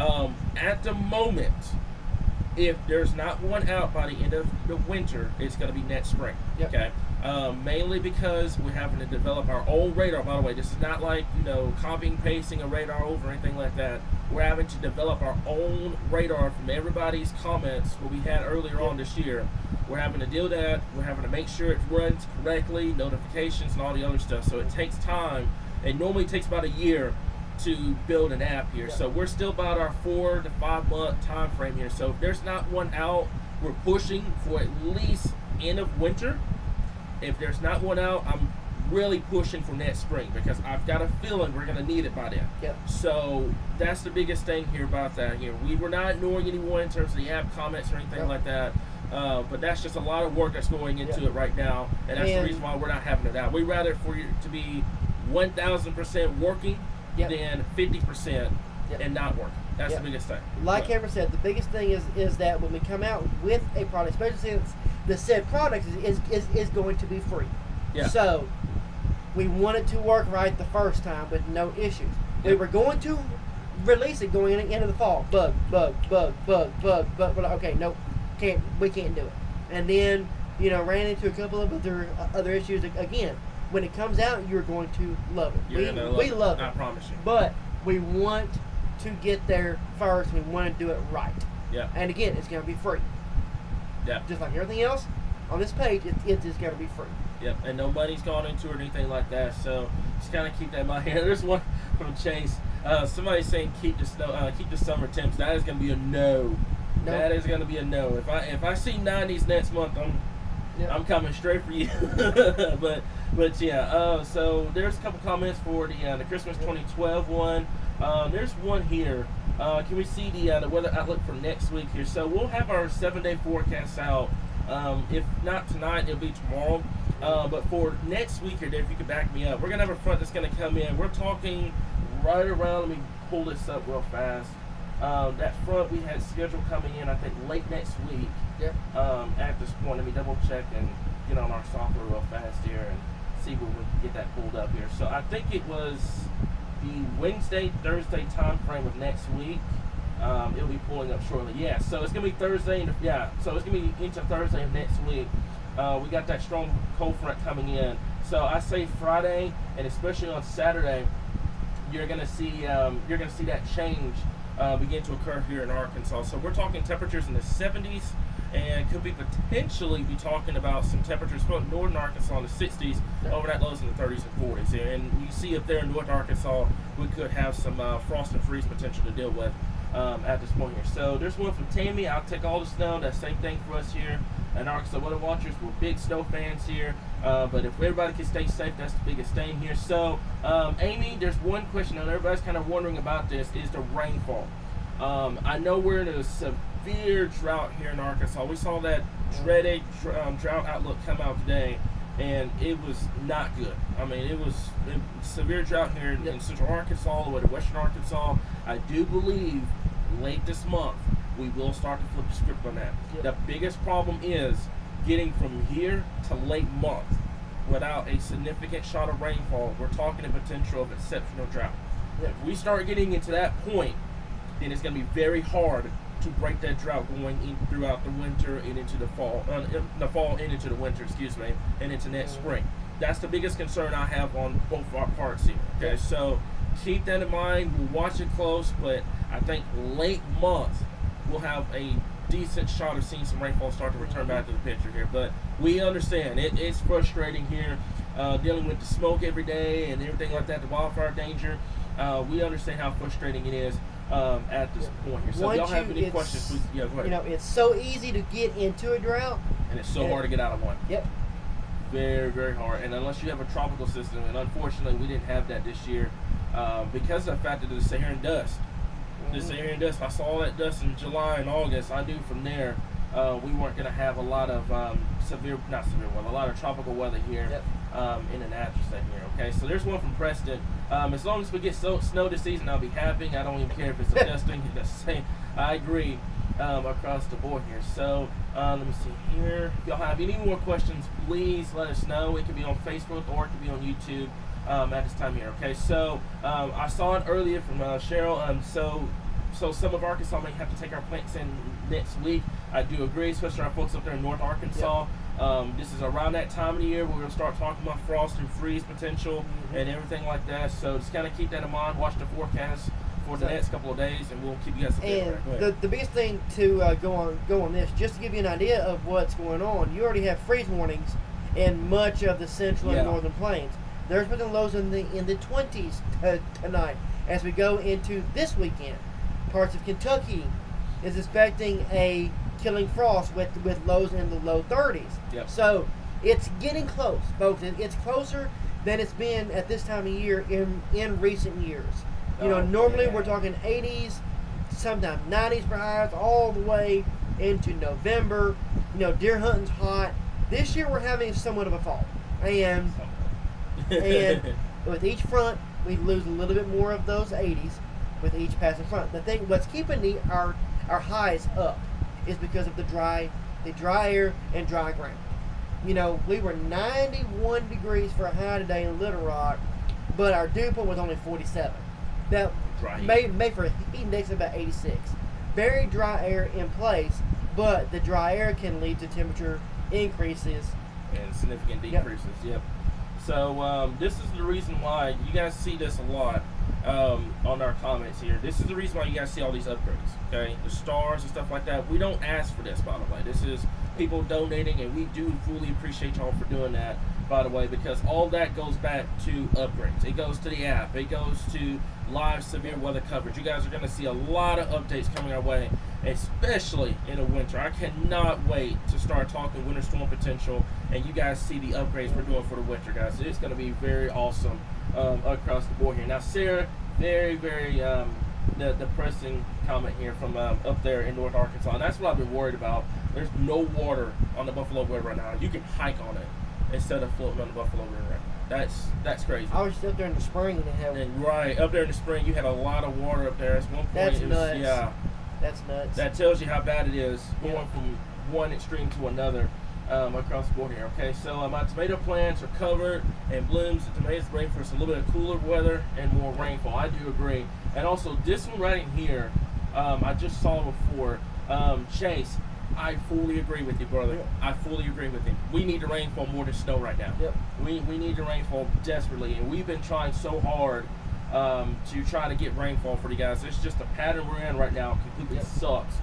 At the moment, if there's not one out by the end of the winter, it's going to be next spring. Yep. Okay. Mainly because we're having to develop our own radar. By the way, this is not like, copying, pasting a radar over or anything like that. We're having to develop our own radar from everybody's comments what we had earlier on this year. We're having to do that. We're having to make sure it runs correctly, notifications and all the other stuff. So it takes time. It normally takes about a year to build an app here. So we're still about our 4 to 5 month time frame here. So if there's not one out, we're pushing for at least end of winter. If there's not one out, I'm really pushing for next spring, because I've got a feeling we're going to need it by then. Yep. So that's the biggest thing here about that. We were not ignoring anyone in terms of the app comments or anything like that. But that's just a lot of work that's going into it right now, and that's the reason why we're not having it out. We'd rather for you to be 1,000% working than 50% and not working. That's the biggest thing. Like Cameron said, the biggest thing is that when we come out with a product, especially since the said product is going to be free. Yeah. So we want it to work right the first time with no issues. We were going to release it going into the fall. Bug. Okay, nope, we can't do it. And then ran into a couple of other issues again. When it comes out, you're going to love it. We love it. I promise you. But we want to get there first. We want to do it right. Yeah. And again, it's going to be free. Yeah. Just like everything else on this page, it's just going to be free. Yep, and nobody's gone into it or anything like that, so just kind of keep that in mind here. There's one from Chase. Somebody's saying keep the summer temps. That is going to be a no. That is going to be a no. If I see 90s next month, I'm coming straight for you. but yeah. So there's a couple comments for the Christmas 2012 one. There's one here. Can we see the weather outlook for next week here? So we'll have our 7-day forecast out. If not tonight, it'll be tomorrow. But for next week here, Dave, if you could back me up, we're going to have a front that's going to come in. We're talking right around, let me pull this up real fast. That front we had scheduled coming in, I think, late next week. Yep. At this point, let me double check and get on our software real fast here and see when we can get that pulled up here. So I think it was the Wednesday, Thursday time frame of next week. It'll be pulling up shortly. Yeah, so it's gonna be Thursday. So it's gonna be into Thursday of next week. We got that strong cold front coming in. So I say Friday, and especially on Saturday, you're gonna see that change begin to occur here in Arkansas. So we're talking temperatures in the 70s, and could be potentially be talking about some temperatures from northern Arkansas in the 60s, over that lows in the 30s and 40s. And you see up there in North Arkansas, we could have some frost and freeze potential to deal with at this point here. So there's one from Tammy. I'll take all the snow. That same thing for us here in Arkansas Weather Watchers. We're big snow fans here, but if everybody can stay safe, that's the biggest thing here. So Amy, there's one question that everybody's kind of wondering about. This is the rainfall. I know we're in a severe drought here in Arkansas. We saw that dreaded drought outlook come out today, and it was not good. I mean, it was severe drought here in central Arkansas, all the way to western Arkansas. I do believe late this month we will start to flip the script on that. Yep. The biggest problem is getting from here to late month without a significant shot of rainfall. We're talking a potential of exceptional drought. Yep. If we start getting into that point, then it's going to be very hard to break that drought going in throughout the winter and into the fall, and into the winter, and into next spring. That's the biggest concern I have on both of our parts here. Okay, so keep that in mind. We'll watch it close, but I think late month we'll have a decent shot of seeing some rainfall start to return back to the picture here. But we understand it's frustrating here, dealing with the smoke every day and everything like that, the wildfire danger. We understand how frustrating it is at this point here. So if y'all have any questions, please, go ahead. You know, it's so easy to get into a drought, and it's so hard to get out of one. Yep. Very, very hard. And unless you have a tropical system, and unfortunately we didn't have that this year, because of the fact that the Saharan dust. The Saharan dust, I saw that dust in July and August. I knew from there we weren't going to have a lot of a lot of tropical weather here in the natural state here. Okay, so there's one from Preston. As long as we get snow this season, I'll be happy. I don't even care if it's adjusting. I agree across the board here. So let me see here. If y'all have any more questions, please let us know. It can be on Facebook or it can be on YouTube at this time here. Okay, so I saw it earlier from Cheryl. So some of Arkansas may have to take our plants in next week. I do agree, especially our folks up there in North Arkansas. This is around that time of the year we're going to start talking about frost and freeze potential and everything like that. So just kind of keep that in mind. Watch the forecast for the next couple of days, and we'll keep you guys updated. And the biggest thing to go on this, just to give you an idea of what's going on, you already have freeze warnings in much of the central and northern plains. There's been lows in the 20s tonight as we go into this weekend. Parts of Kentucky is expecting a killing frost with lows in the low 30s. Yep. So it's getting close, folks. It's closer than it's been at this time of year in recent years. You know, normally we're talking 80s, sometimes 90s for highs, all the way into November. You know, deer hunting's hot. This year we're having somewhat of a fall, and with each front we lose a little bit more of those 80s with each passing front. The thing, what's keeping our highs up is because of the dry air and dry ground. You know, we were 91 degrees for a high today in Little Rock, but our dew point was only 47. That made for a heat index of about 86. Very dry air in place, but the dry air can lead to temperature increases and significant decreases. Yep. So this is the reason why you guys see this a lot on our comments here. This is the reason why you guys see all these upgrades. Okay, the stars and stuff like that. We don't ask for this, by the way. This is people donating, and we do fully appreciate y'all for doing that, by the way, because all that goes back to upgrades. It goes to the app. It goes to live severe weather coverage. You guys are going to see a lot of updates coming our way, especially in the winter. I cannot wait to start talking winter storm potential, and you guys see the upgrades we're doing for the winter, guys. It's going to be very awesome across the board here. Now, Sarah, very, very depressing comment here from up there in North Arkansas, and that's what I've been worried about. There's no water on the Buffalo River right now. You can hike on it instead of floating on the Buffalo River. That's crazy. I was just up there in the spring and it had. And right up there in the spring, you had a lot of water up there. At one point, That's it was, nuts. yeah. That's nuts. That tells you how bad it is going Yeah. from one extreme to another across the board here. Okay, so my tomato plants are covered and blooms. The tomatoes ready for us a little bit of cooler weather and more rainfall. I do agree. And also this one right in here, I just saw before. Chase, I fully agree with you, brother. Yeah. I fully agree with him. We need the rainfall more than snow right now. Yep. We need the rainfall desperately, and we've been trying so hard to try to get rainfall for you guys. It's just a pattern we're in right now. Completely sucks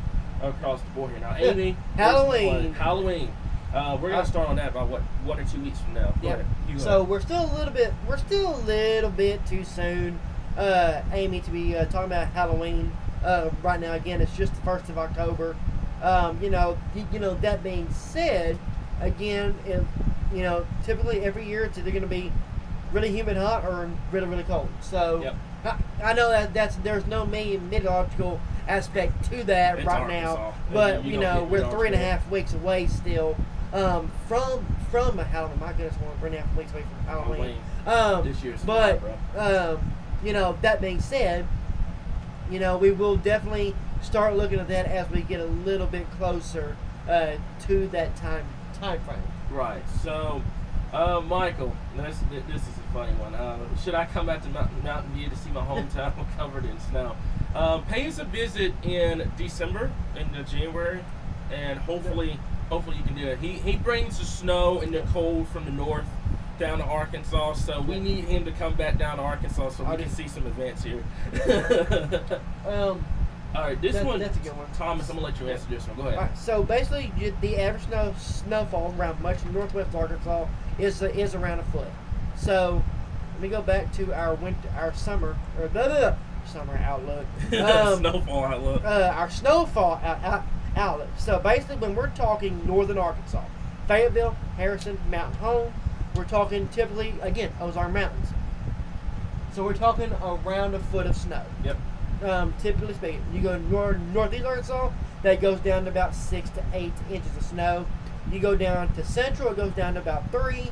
across the board here. Now, Amy, Halloween. Halloween. We're gonna start on that about 1 or 2 weeks from now. Go ahead. You go So ahead. we're still a little bit too soon, Amy, to be talking about Halloween. Right now, again, it's just the 1st of October. That being said, again, typically every year it's either going to be really humid hot or really, really cold. So Yep. I know there's no meteorological aspect to that It's right Arkansas. now, but You don't get we're meteorological. 3.5 weeks away still from a Halloween. My goodness, we're 3.5 weeks away from Halloween. This year's But fun, bro. that being said, we will definitely start looking at that as we get a little bit closer to that time frame. Right. So, Michael, this is a funny one. Should I come back to Mountain View to see my hometown covered in snow? Pay us a visit in December, into January, and hopefully you can do it. He brings the snow and the cold from the north down to Arkansas, so we need him to come back down to Arkansas so we can see some events here. All right, that's a good one. Thomas, I'm gonna let you answer this one. Go ahead. All right, so basically, the average snowfall around much of northwest Arkansas is around a foot. So let me go back to our summer outlook. Snowfall outlook. Our snowfall outlook. So basically, when we're talking northern Arkansas, Fayetteville, Harrison, Mountain Home, we're talking typically, again, Ozark Mountains. So we're talking around a foot of snow. Yep. Typically speaking, you go northeast Arkansas, that goes down to about 6 to 8 inches of snow. You go down to central, it goes down to about 3.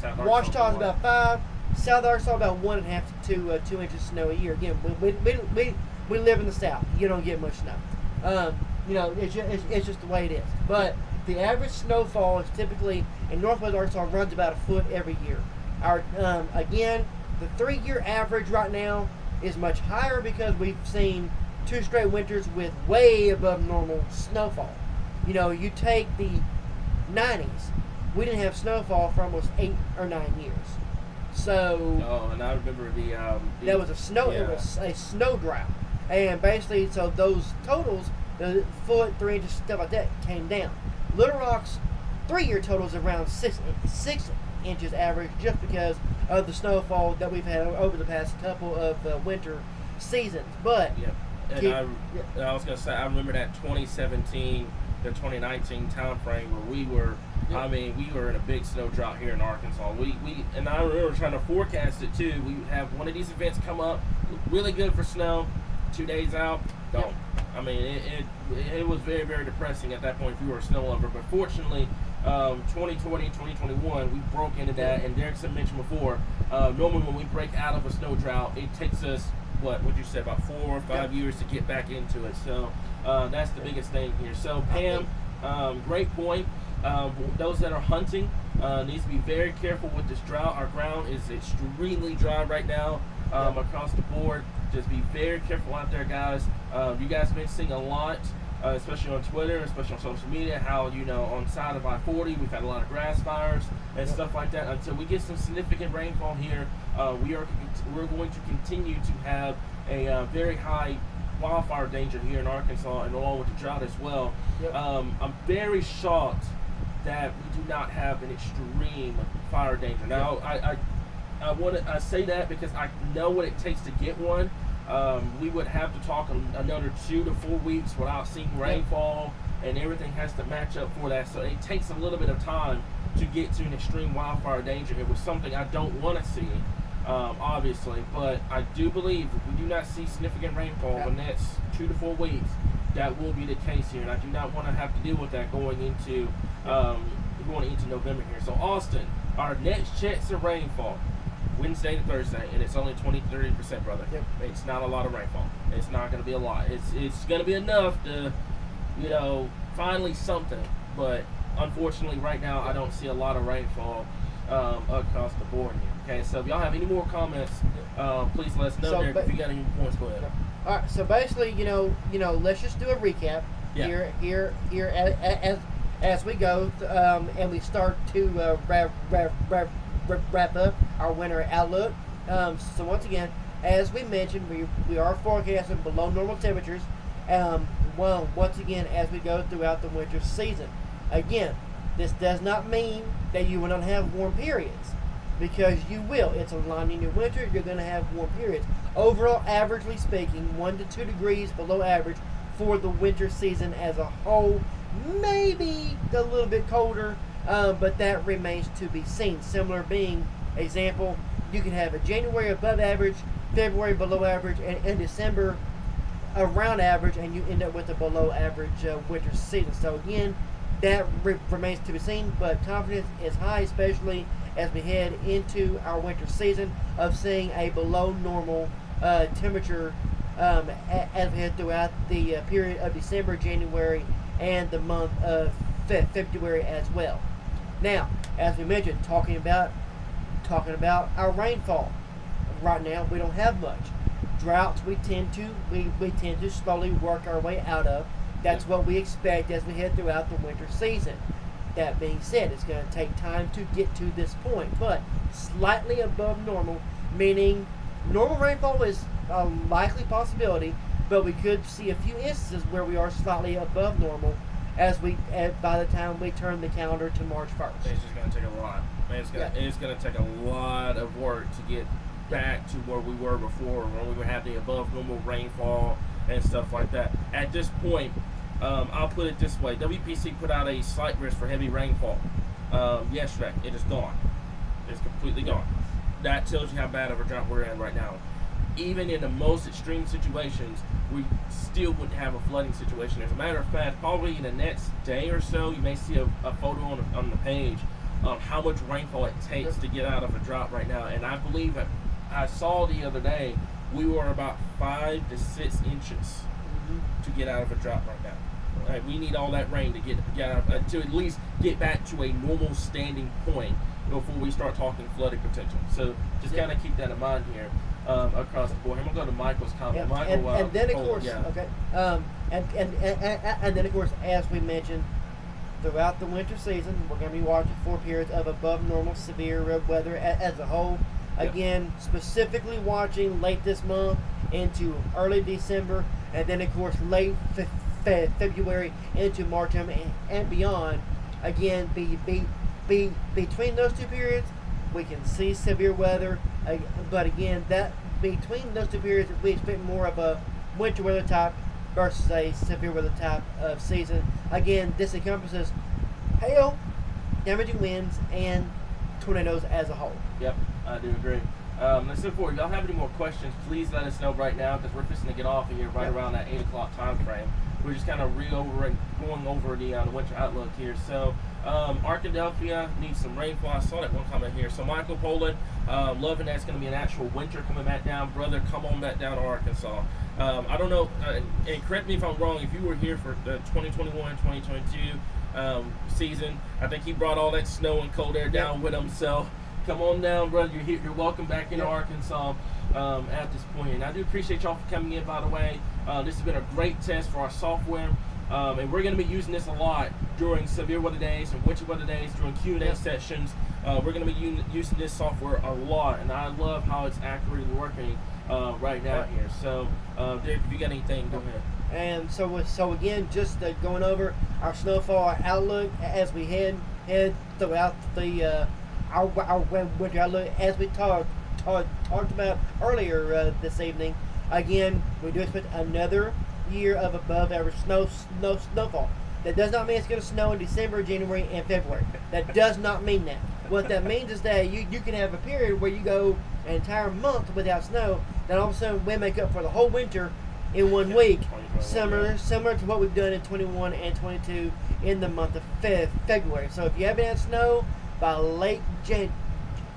Washita is about 5. South Arkansas about 1.5 to 2 inches of snow a year. Again, we live in the south. You don't get much snow. It's just the way it is. But the average snowfall is typically in northwest Arkansas runs about a foot every year. Our again, the 3-year average right now is much higher because we've seen 2 straight winters with way above normal snowfall. You take the 90s, we didn't have snowfall for almost 8 or 9 years. So and I remember that was a snow. Yeah. It was a snow drought, and basically, so those totals, the foot, 3 inches, stuff like that, came down. Little Rock's 3-year totals around 6 inches average, just because of the snowfall that we've had over the past couple of winter seasons. But and I was gonna say, I remember that 2017 to 2019 time frame where we were. I mean, we were in a big snow drought here in Arkansas. And I remember trying to forecast it too. We would have one of these events come up, really good for snow. 2 days out, gone. I mean, it was very, very depressing at that point if you were a snow lover. But fortunately, 2020, 2021, we broke into that. And Derrickson mentioned before, normally when we break out of a snow drought, it takes us, what would you say, about 4 or 5 years to get back into it. So that's the biggest thing here. So Pam, great point. Those that are hunting needs to be very careful with this drought. Our ground is extremely dry right now across the board. Just be very careful out there, guys. You guys have been seeing a lot, especially on Twitter, especially on social media, how, on the side of I-40, we've had a lot of grass fires and stuff like that. Until we get some significant rainfall here, we're going to continue to have a very high wildfire danger here in Arkansas, and along with the drought as well. I'm very shocked that we do not have an extreme fire danger. Now, I say that because I know what it takes to get one. We would have to talk another 2 to 4 weeks without seeing rainfall, and everything has to match up for that. So it takes a little bit of time to get to an extreme wildfire danger. It was something I don't want to see, obviously, but I do believe if we do not see significant rainfall in the next 2 to 4 weeks, that will be the case here, and I do not want to have to deal with that going into November here. So Austin, Our next chance of rainfall, Wednesday to Thursday, and it's only 20-30%, brother. Yep. It's not a lot of rainfall. It's not going to be a lot. It's going to be enough to, finally something. But unfortunately, right now, I don't see a lot of rainfall across the board here. Okay, so if y'all have any more comments, please let us know there. If you got any points, go ahead. All right. So basically, let's just do a recap here as we go, and we start to wrap up our winter outlook. So once again, as we mentioned, we are forecasting below normal temperatures. Once again, as we go throughout the winter season. Again, this does not mean that you will not have warm periods, because you will. It's a La Nina winter. You're going to have warm periods. Overall, averagely speaking, 1 to 2 degrees below average for the winter season as a whole. Maybe a little bit colder, but that remains to be seen. Similar being example, you can have a January above average, February below average, and December around average, and you end up with a below average winter season. So again, that remains to be seen, but confidence is high, especially as we head into our winter season, of seeing a below normal temperature as we head throughout the period of December, January, and the month of February as well. Now, as we mentioned, talking about our rainfall. Right now, we don't have much. Droughts we tend to slowly work our way out of. That's what we expect as we head throughout the winter season. That being said, it's going to take time to get to this point, but slightly above normal, meaning normal rainfall is a likely possibility, but we could see a few instances where we are slightly above normal by the time we turn the calendar to March 1st. It's just going to take a lot. It's going to take a lot of work to get back to where we were before, when we were having above normal rainfall and stuff like that. At this point, I'll put it this way: WPC put out a slight risk for heavy rainfall yesterday. It is gone. It's completely gone. That tells you how bad of a drought we're in right now. Even in the most extreme situations, we still wouldn't have a flooding situation. As a matter of fact, probably in the next day or so, you may see a photo on the page of how much rainfall it takes to get out of a drought right now. And I believe I saw the other day, we were about 5 to 6 inches to get out of a drought right now. Right, we need all that rain to get out to at least get back to a normal standing point before we start talking flooding potential. So just kind of keep that in mind here across the board. I'm gonna go to Michael's comment. Michael, and then of course, and then of course, as we mentioned, throughout the winter season, we're going to be watching for periods of above normal severe weather as a whole. Again, specifically watching late this month into early December, and then of course late February into March and beyond. Again, between those two periods, we can see severe weather. But again, that between those two periods, we expect more of a winter weather type versus a severe weather type of season. Again, this encompasses hail, damaging winds, and tornadoes as a whole. Yep, I do agree. Let's look forward. If y'all have any more questions, please let us know right now, because we're fixing to get off of here right around that 8 o'clock time frame. We're just kind of going over the winter outlook here. So, Arkadelphia needs some rainfall. I saw that one comment here. So, Michael Poland, loving that it's going to be an actual winter coming back down. Brother, come on back down to Arkansas. I don't know, and correct me if I'm wrong, if you were here for the 2021-2022 season, I think he brought all that snow and cold air down with him. So, come on down, brother. You're welcome back into Arkansas at this point. And I do appreciate y'all for coming in, by the way. This has been a great test for our software. And we're going to be using this a lot during severe weather days and winter weather days, during Q&A sessions. We're going to be using this software a lot, and I love how it's accurately working right now here. So, Derek, if you got anything, go ahead. And so again, just going over our snowfall outlook as we head throughout the our winter outlook, as we talked about earlier this evening. Again, we do expect another year of above average snowfall. That does not mean it's going to snow in December, January, and February. That does not mean that. What that means is that you can have a period where you go an entire month without snow, then all of a sudden we make up for the whole winter in 1 week, similar to what we've done in 21 and 22 in the month of February. So if you haven't had snow by late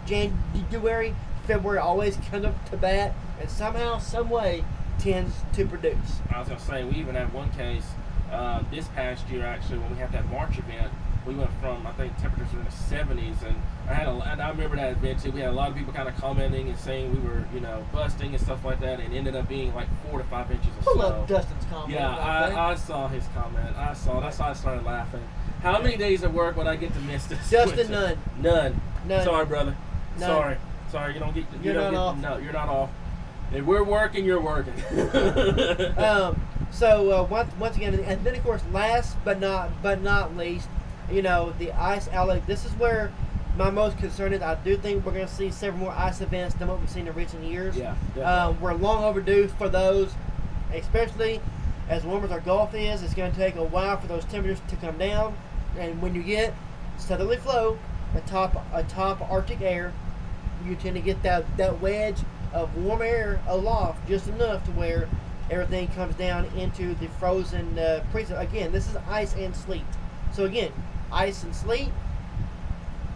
January, February always comes up to bat and somehow, some way tends to produce. I was gonna say we even had one case this past year actually when we had that March event. We went from I think temperatures were in the 70s, and I remember that event too. We had a lot of people kind of commenting and saying we were busting and stuff like that, and ended up being like 4 to 5 inches of I snow. love Dustin's comment. Yeah, I saw his comment. That's why I started laughing. How many days at work would I get to miss this? Justin, none. None. Sorry, brother. None. Sorry. You don't get. You're not off. No, you're not off. If we're working, you're working. So once again, and then of course, last but not least, the ice outlet. This is where my most concern is. I do think we're going to see several more ice events than what we've seen in recent years. Yeah. We're long overdue for those, especially as warm as our Gulf is. It's going to take a while for those temperatures to come down, and when you get southerly flow atop Arctic air, you tend to get that wedge of warm air aloft just enough to where everything comes down into the frozen freezer. Again, this is ice and sleet. So again, ice and sleet,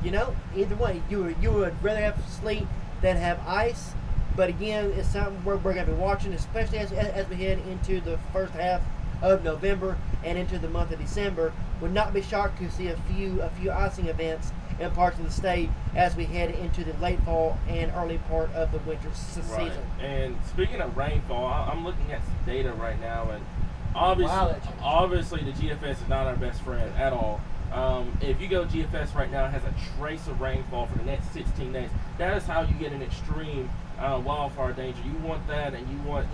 either way, you would rather have sleet than have ice. But again, it's something we're going to be watching, especially as we head into the first half of November and into the month of December. Would not be shocked to see a few icing events in parts of the state as we head into the late fall and early part of the winter season. And speaking of rainfall, I'm looking at some data right now, and obviously the GFS is not our best friend at all. If you go GFS right now, it has a trace of rainfall for the next 16 days. That is how you get an extreme wildfire danger. You want that, and you want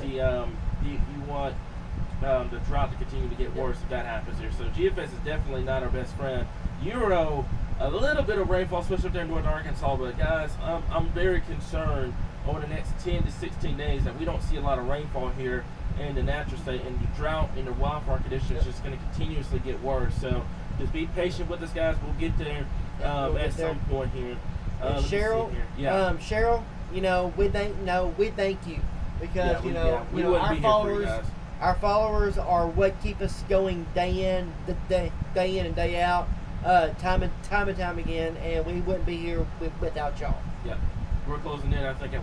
the drought to continue to get worse if that happens here. So GFS is definitely not our best friend. Euro, a little bit of rainfall, especially up there in North Arkansas, but guys, I'm very concerned over the next 10 to 16 days that we don't see a lot of rainfall here in the natural state, and the drought and the wildfire conditions is just going to continuously get worse. So just be patient with us, guys. We'll get there at some point here. Cheryl, Cheryl, we thank you because our followers are what keep us going day in and day out, time and time again, and we wouldn't be here without y'all. Yeah, we're closing in. I think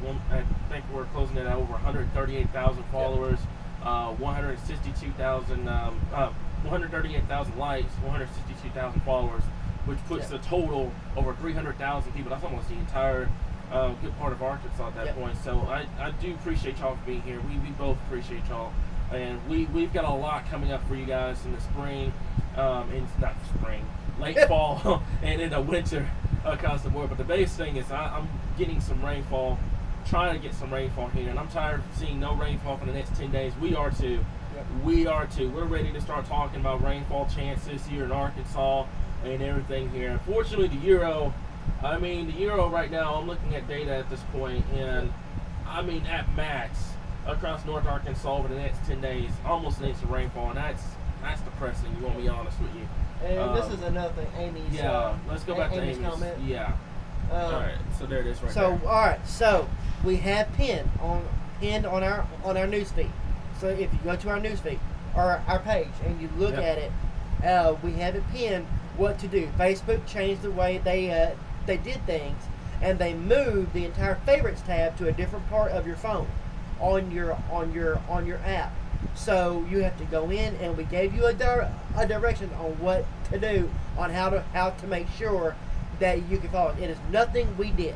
we're closing in at over 138,000 followers, 138,000 likes, 162,000 followers, which puts the total over 300,000 people. That's almost the entire good part of Arkansas at that point. So I do appreciate y'all for being here. We both appreciate y'all. And we've got a lot coming up for you guys in the spring, not spring, late fall, and in the winter across the board. But the biggest thing is I'm getting some rainfall, trying to get some rainfall here, and I'm tired of seeing no rainfall for the next 10 days. We are too. Yep. We are too. We're ready to start talking about rainfall chances here in Arkansas and everything here. Unfortunately, the Euro right now, I'm looking at data at this point, and at max, across North Arkansas over the next 10 days, almost an inch of rainfall, and that's depressing. You want to be honest with you. And this is another thing, Amy's. Let's go back to Amy's comment. Yeah. All right. So there it is, right there. All right. So we have pinned on our news feed. So if you go to our news feed or our page and you look at it, we have it pinned. What to do? Facebook changed the way they did things, and they moved the entire favorites tab to a different part of your phone. On your app, so you have to go in, and we gave you a direction on what to do, on how to make sure that you can follow. It is nothing we did.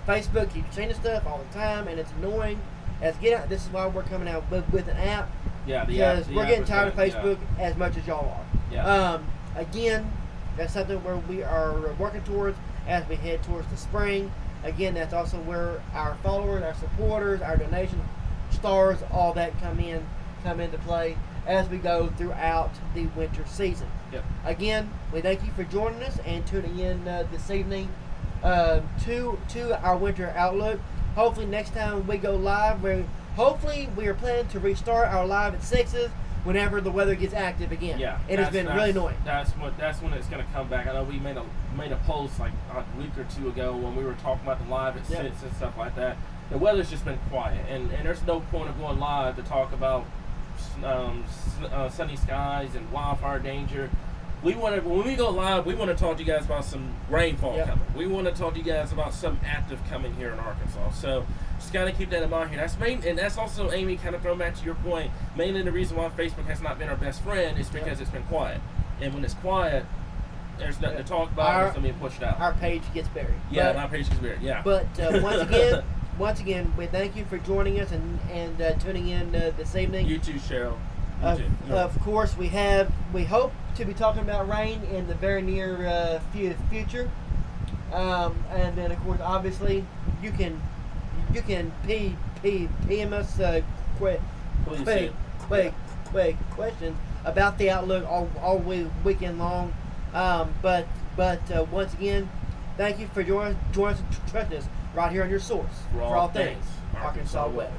Facebook keeps changing stuff all the time, and it's annoying. This is why we're coming out with an app. Because we're getting tired of Facebook as much as y'all are. Yeah. Again, that's something where we are working towards as we head towards the spring. Again, that's also where our followers, our supporters, our donations, stars, all that come into play as we go throughout the winter season. Yep. Again, we thank you for joining us and tuning in this evening to our winter outlook. Hopefully next time we go live, we are planning to restart our live at 6s whenever the weather gets active again. Yeah, it has been really annoying. That's when it's going to come back. I know we made a post like a week or two ago when we were talking about the live at 6 and stuff like that. The weather's just been quiet, and there's no point of going live to talk about sunny skies and wildfire danger when we go live, we want to talk to you guys about some rainfall Yep. coming. We want to talk to you guys about something active coming here in Arkansas. So just kind of keep that in mind here. And that's also, Amy, kind of throwing back to your point. Mainly the reason why Facebook has not been our best friend is because it's been quiet. And when it's quiet, there's nothing to talk about. It's going to be pushed out. Our page gets buried. Yeah, our page gets buried. Yeah. But once again, we thank you for joining us and tuning in this evening. You too, Cheryl. You too. Of course, we hope to be talking about rain in the very near future. And then, of course, obviously, you can PM us quick questions about the outlook all weekend long. But once again, thank you for joining us and trusting us right here on your source For all things Arkansas weather.